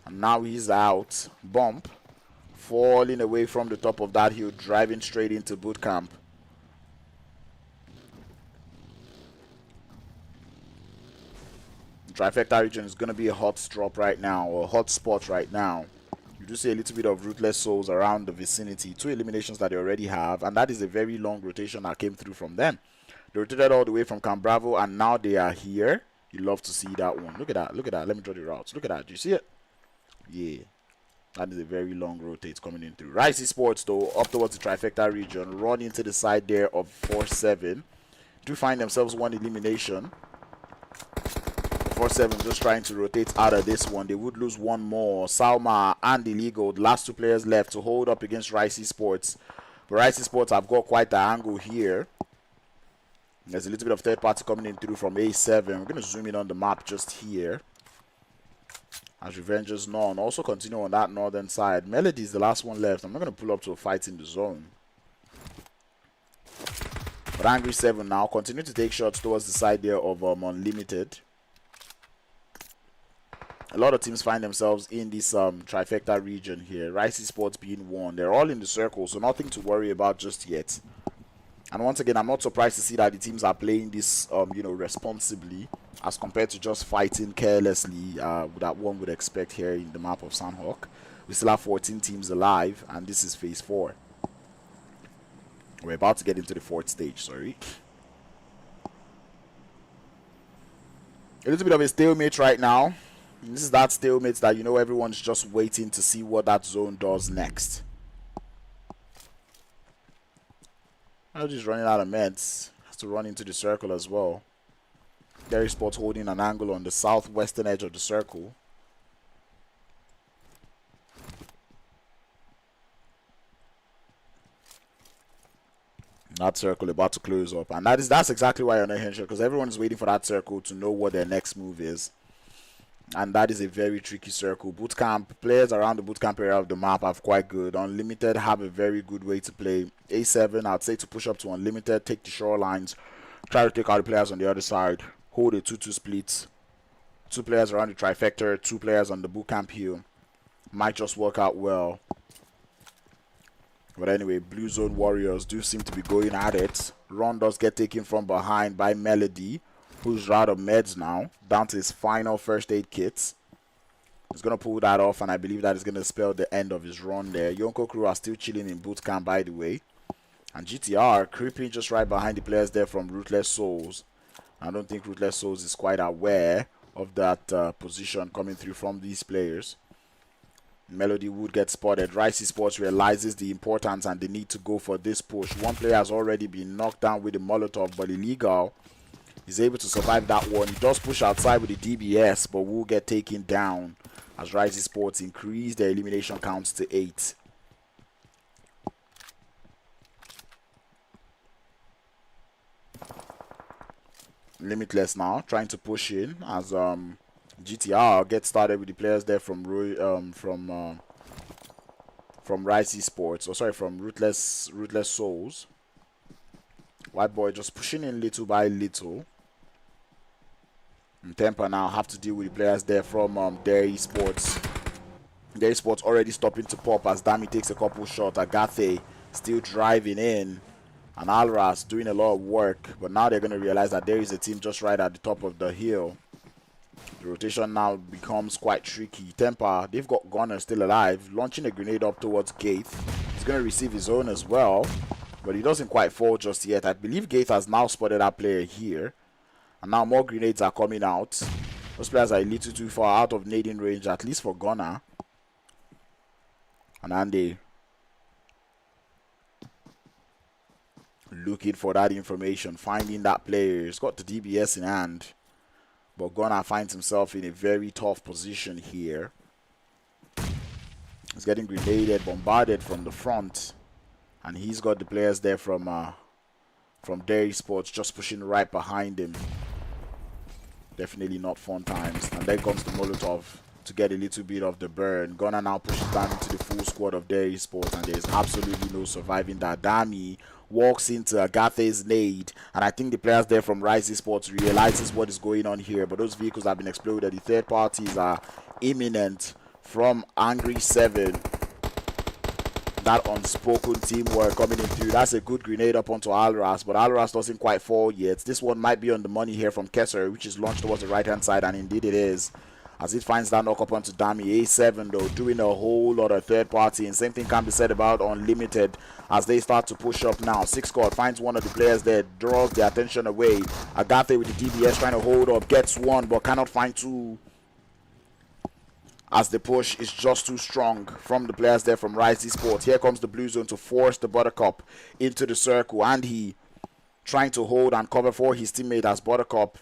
And now he's out. Bump. Falling away from the top of that hill, driving straight into boot camp. Trifecta region is going to be a hot drop right now, or a hot spot right now. You do see a little bit of Ruthless Souls around the vicinity. 2 eliminations that they already have, and that is a very long rotation that came through from them. They rotated all the way from Camp Bravo, and now they are here. You love to see that one. Look at that. Look at that. Let me draw the routes. Look at that. Do you see it? Yeah. That is a very long rotate coming in through. Rise Esports, though, up towards the Trifecta region, run into the side there of 4-7. Do find themselves one elimination. 4-7 just trying to rotate out of this one. They would lose one more. Salma and Illegal, the last 2 players left to hold up against Rise Esports. But Rise Esports have got quite the angle here. There's a little bit of third party coming in through from A7. We're going to zoom in on the map just here. As Revenger's None also continue on that northern side. Melody is the last one left. I'm not going to pull up to a fight in the zone. But Angry 7 now continue to take shots towards the side there of Unlimited. A lot of teams find themselves in this Trifecta region here. Rise Esports being one. They're all in the circle, so nothing to worry about just yet. And once again, I'm not surprised to see that the teams are playing this, responsibly, as compared to just fighting carelessly that one would expect here in the map of Sanhok. We still have 14 teams alive, and this is phase 4. We're about to get into the 4th stage, sorry. A little bit of a stalemate right now. And this is that stalemate that everyone's just waiting to see what that zone does next. I'm just running out of meds. Has to run into the circle as well. Gary Sports holding an angle on the southwestern edge of the circle. That circle about to close up, and that's exactly why you're not here, because everyone is waiting for that circle to know what their next move is. And that is a very tricky circle. Bootcamp players around the bootcamp area of the map have quite good. Unlimited have a very good way to play. A7, I'd say to push up to Unlimited, take the shorelines, try to take out the players on the other side, hold a 2-2 split. 2 players around the trifecta, 2 players on the bootcamp hill. Might just work out well. But anyway, Blue Zone Warriors do seem to be going at it. Ron does get taken from behind by Melody, who's out of meds now, down to his final first aid kits. He's going to pull that off, and I believe that is going to spell the end of his run there. Yonko crew are still chilling in boot camp, by the way. And GTR creeping just right behind the players there from Ruthless Souls. I don't think Ruthless Souls is quite aware of that position coming through from these players. Melody would get spotted. Rise Esports realizes the importance and the need to go for this push. One player has already been knocked down with the Molotov, but Illegal is able to survive that one. He does push outside with the DBS, but will get taken down as Rise Esports increase their elimination counts to 8. Limitless now trying to push in as GTR gets started with the players there from Rise Esports, or sorry, from Ruthless Souls. White boy just pushing in little by little. And Temper now have to deal with the players there from their Esports. Their Esports already stopping to pop as Dami takes a couple shots. Agathe still driving in. And Alras doing a lot of work. But now they're going to realize that there is a team just right at the top of the hill. The rotation now becomes quite tricky. Temper, they've got Gunner still alive. Launching a grenade up towards Gaith. He's going to receive his own as well. But he doesn't quite fall just yet. I believe Gaith has now spotted that player here. And now more grenades are coming out. Those players are a little too far out of nading range, at least for Gunner. And Andy looking for that information, finding that player. He's got the DBS in hand. But Gunner finds himself in a very tough position here. He's getting grenaded, bombarded from the front. And he's got the players there from Dairy Sports just pushing right behind him. Definitely not fun times. And then comes the Molotov to get a little bit of the burn. Gunner now pushes down into the full squad of Dairy Sports, and there's absolutely no surviving that. Dami walks into Agathe's nade, and I think the players there from Rise Esports realizes what is going on here, but those vehicles have been exploded. The third parties are imminent from Angry 7. That unspoken teamwork coming in through. That's a good grenade up onto Alras, but Alras doesn't quite fall yet. This one might be on the money here from Kesser, which is launched towards the right hand side, and indeed it is, as it finds that knock up onto Dami. A7 though doing a whole lot of third party, and same thing can be said about Unlimited as they start to push up now. Six God finds one of the players there, draws the attention away. Agathe with the DBS trying to hold up, gets one but cannot find two, as the push is just too strong from the players there from Rise Esports. Here comes the blue zone to force the Buttercup into the circle, and he trying to hold and cover for his teammate as Buttercup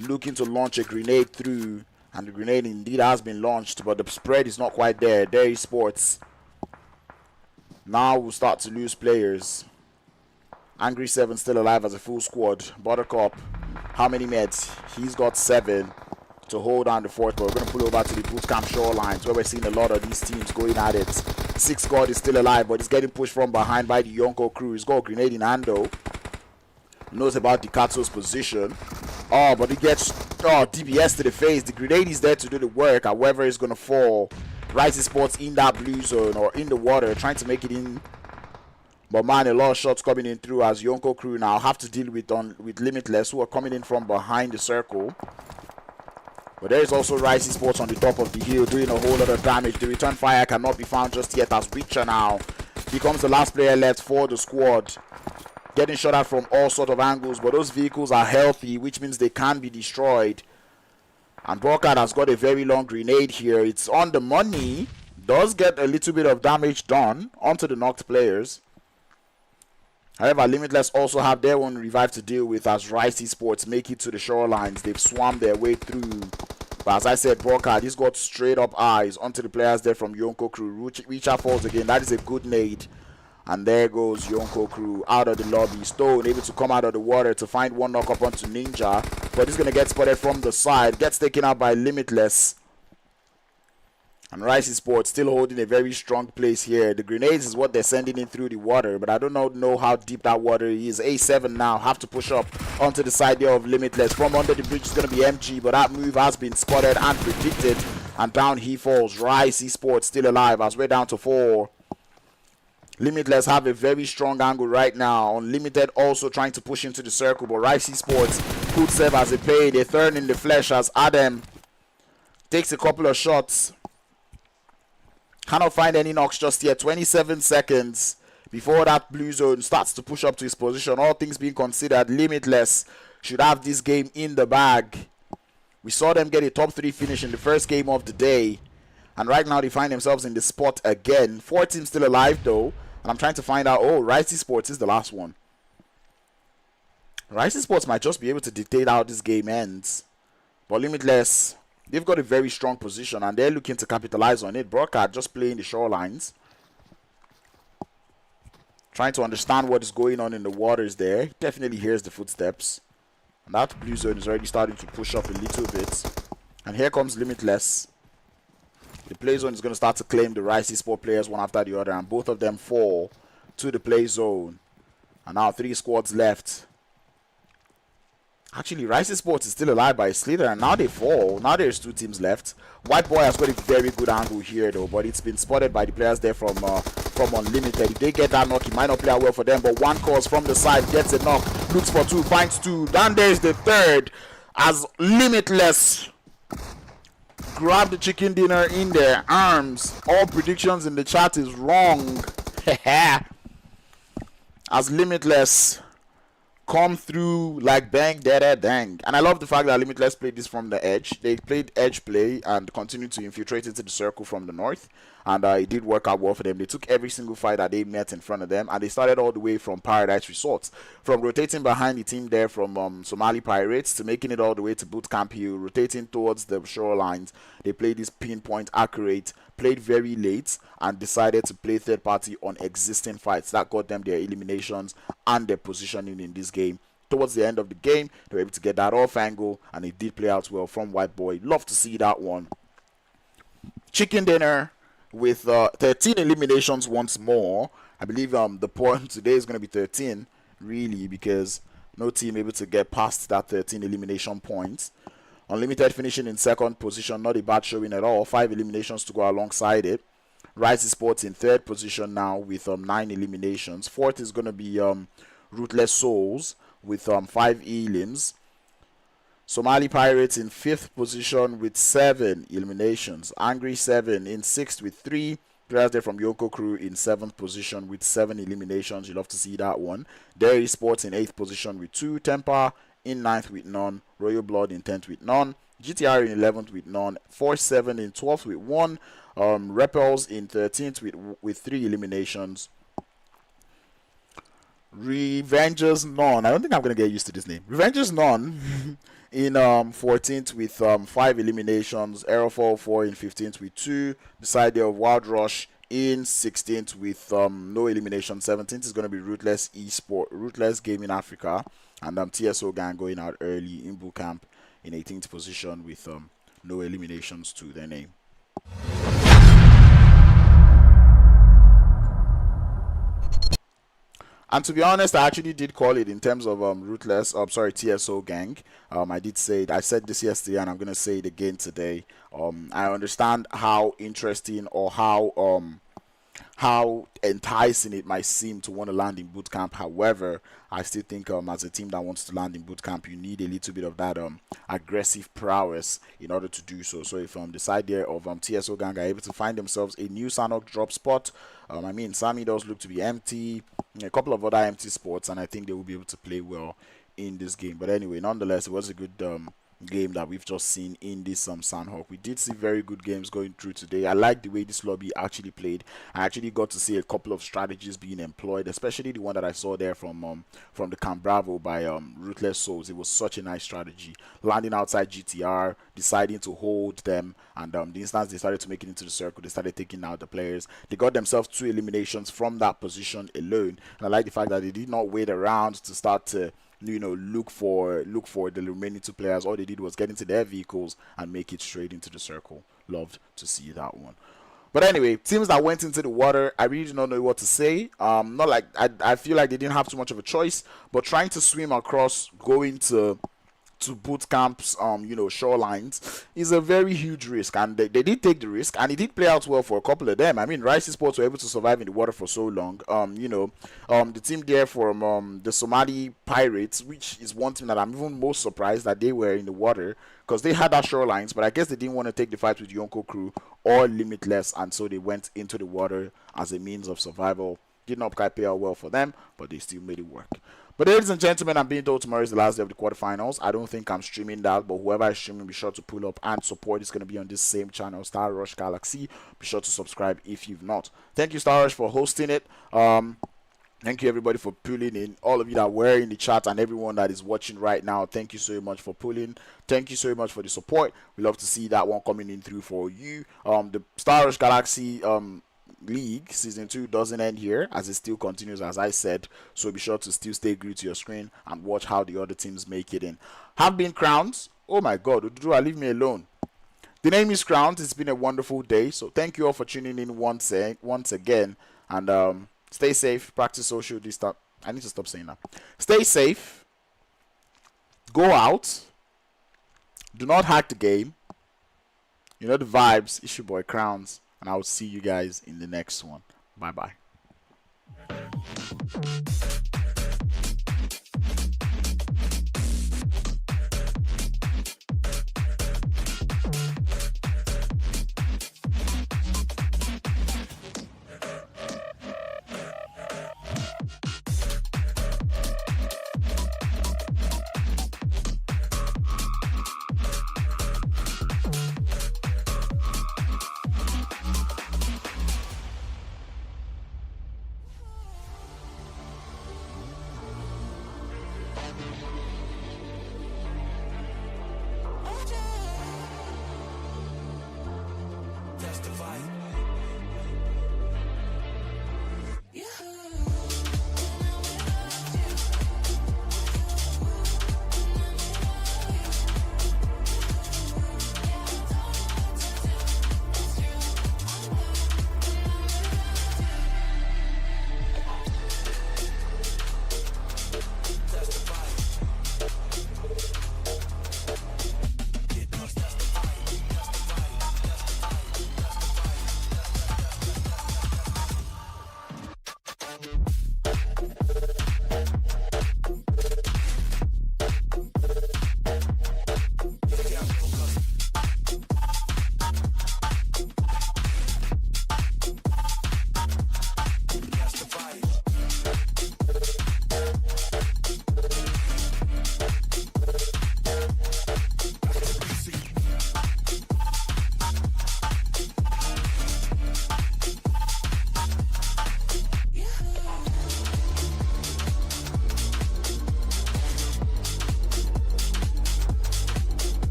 looking to launch a grenade through, and the grenade indeed has been launched, but the spread is not quite there. Dairy Sports now will start to lose players. Angry 7 still alive as a full squad. Buttercup, how many meds? He's got 7 to hold on the fourth, but we're going to pull over to the bootcamp shorelines where we're seeing a lot of these teams going at it. Six God is still alive, but he's getting pushed from behind by the Yonko crew. He's got a grenade in hand though. Knows about the GATORS position. Oh, but he gets DBS to the face. The grenade is there to do the work. However, it's going to fall. Rise Sports in that blue zone or in the water, trying to make it in. But man, a lot of shots coming in through as Yonko crew now have to deal with Limitless, who are coming in from behind the circle. But there is also Rise Sports on the top of the hill doing a whole lot of damage. The return fire cannot be found just yet as Witcher now becomes the last player left for the squad. Getting shot at from all sort of angles, but those vehicles are healthy, which means they can be destroyed. And Brockard has got a very long grenade here. It's on the money. Does get a little bit of damage done onto the knocked players. However, Limitless also have their own revive to deal with as Rise Esports make it to the shorelines. They've swam their way through. But as I said, Brockard, he's got straight up eyes onto the players there from Yonko crew. Reacher falls again. That is a good nade. And there goes Yonko crew out of the lobby. Stone able to come out of the water to find one knock up onto Ninja. But he's going to get spotted from the side. Gets taken out by Limitless. And Rise Sports still holding a very strong place here. The grenades is what they're sending in through the water, but I don't know how deep that water is. A7 now have to push up onto the side there of Limitless. From under the bridge is going to be MG, but that move has been spotted and predicted. And down he falls. Rise Sports still alive as we're down to 4. Limitless have a very strong angle right now. Unlimited also trying to push into the circle, but Rise Sports could serve as a play. They're third in the flesh as Adam takes a couple of shots. Cannot find any knocks just yet. 27 seconds before that blue zone starts to push up to his position. All things being considered, Limitless should have this game in the bag. We saw them get a top 3 finish in the first game of the day. And right now they find themselves in the spot again. 4 teams still alive though. And I'm trying to find out, oh, Rise Sports is the last one. Rise Sports might just be able to dictate how this game ends. But Limitless, they've got a very strong position and they're looking to capitalize on it. Brockard just playing the shorelines. Trying to understand what is going on in the waters there. He definitely hears the footsteps. And that blue zone is already starting to push up a little bit. And here comes Limitless. The play zone is going to start to claim the Rise Esports players one after the other, and both of them fall to the play zone. And now 3 squads left. Actually, Rise Esports is still alive by a slither, and now they fall. Now there's 2 teams left. White Boy has got a very good angle here, though, but it's been spotted by the players there from Unlimited. If they get that knock, it might not play out well for them, but one calls from the side, gets a knock, looks for 2, finds 2. Then there's the third, as Limitless grab the chicken dinner in their arms. All predictions in the chat is wrong. As Limitless come through like bang, da dang. And I love the fact that Limitless played this from the edge. They played edge play and continued to infiltrate into the circle from the north. And it did work out well for them. They took every single fight that they met in front of them. And they started all the way from Paradise Resorts. From rotating behind the team there from Somali Pirates to making it all the way to Bootcamp Hill. Rotating towards the shorelines. They played this pinpoint accurate. Played very late and decided to play third party on existing fights. That got them their eliminations and their positioning in this game. Towards the end of the game, they were able to get that off angle, and it did play out well from White Boy. Love to see that one. Chicken dinner with 13 eliminations once more. I believe the point today is going to be 13, really, because no team able to get past that 13 elimination points. Unlimited finishing in second position, not a bad showing at all. 5 eliminations to go alongside it. Rise Esports in third position now with 9 eliminations. Fourth is going to be Ruthless Souls with 5 elims. Somali Pirates in 5th position with 7 eliminations. Angry 7 in 6th with 3. Players there from Yonko crew in 7th position with 7 eliminations. You love to see that one. Dairy Sports in 8th position with 2. Temper in 9th with none. Royal Blood in 10th with none. GTR in 11th with none. Force 7 in 12th with 1. Repels in 13th with 3 eliminations. Revengers None. I don't think I'm going to get used to this name. Revengers None in 14th with 5 eliminations. Aerofall 4 in 15th with 2. The side there of Wild Rush in 16th with no elimination. 17th is going to be Ruthless Esports, Ruthless Gaming Africa. And TSO Gang going out early in Bootcamp in 18th position with no eliminations to their name. And to be honest, I actually did call it in terms of TSO Gang. I did say it. I said this yesterday, and I'm gonna say it again today. I understand how interesting or how enticing it might seem to want to land in bootcamp. However, I still think as a team that wants to land in bootcamp, you need a little bit of that aggressive prowess in order to do so. So if the side there of TSO Gang are able to find themselves a new Sanhok drop spot, I mean, Sammy does look to be empty, a couple of other empty spots, and I think they will be able to play well in this game. But anyway, nonetheless, it was a good game that we've just seen in this Sanhok. We did see very good games going through today. I like the way this lobby actually played. I actually got to see a couple of strategies being employed, especially the one that I saw there from the Camp Bravo by Ruthless Souls. It was such a nice strategy. Landing outside GTR, deciding to hold them, and the instance they started to make it into the circle, they started taking out the players. They got themselves 2 eliminations from that position alone. And I like the fact that they did not wait around to start to look for the remaining 2 players. All they did was get into their vehicles and make it straight into the circle. Loved to see that one. But anyway, teams that went into the water, I really do not know what to say. Not like I feel like they didn't have too much of a choice, but trying to swim across, going to boot camps, shorelines is a very huge risk, and they did take the risk, and it did play out well for a couple of them. I mean, Rise Esports were able to survive in the water for so long. The team there from the Somali Pirates, which is one team that I'm even most surprised that they were in the water, because they had that shorelines, but I guess they didn't want to take the fight with Yonko crew or Limitless, and so they went into the water as a means of survival. Did not quite pay out well for them, but they still made it work. But ladies and gentlemen, I'm being told tomorrow is the last day of the quarterfinals. I don't think I'm streaming that, but whoever is streaming, be sure to pull up and support. It's going to be on this same channel, Star Rush Galaxy. Be sure to subscribe if you've not. Thank you, Star Rush, for hosting it. Thank you, everybody, for pulling in. All of you that were in the chat and everyone that is watching right now, thank you so much for pulling. Thank you so much for the support. We love to see that one coming in through for you. The Star Rush Galaxy League Season 2 doesn't end here, as it still continues, as I said. So be sure to still stay glued to your screen and watch how the other teams make it in. Have been Crowns. Oh my God, Ududua, leave me alone. The name is Crowns. It's been a wonderful day. So thank you all for tuning in once again. And stay safe. Practice social distance. I need to stop saying that. Stay safe. Go out. Do not hack the game. You know the vibes. It's your boy Crowns. And I will see you guys in the next one. Bye-bye.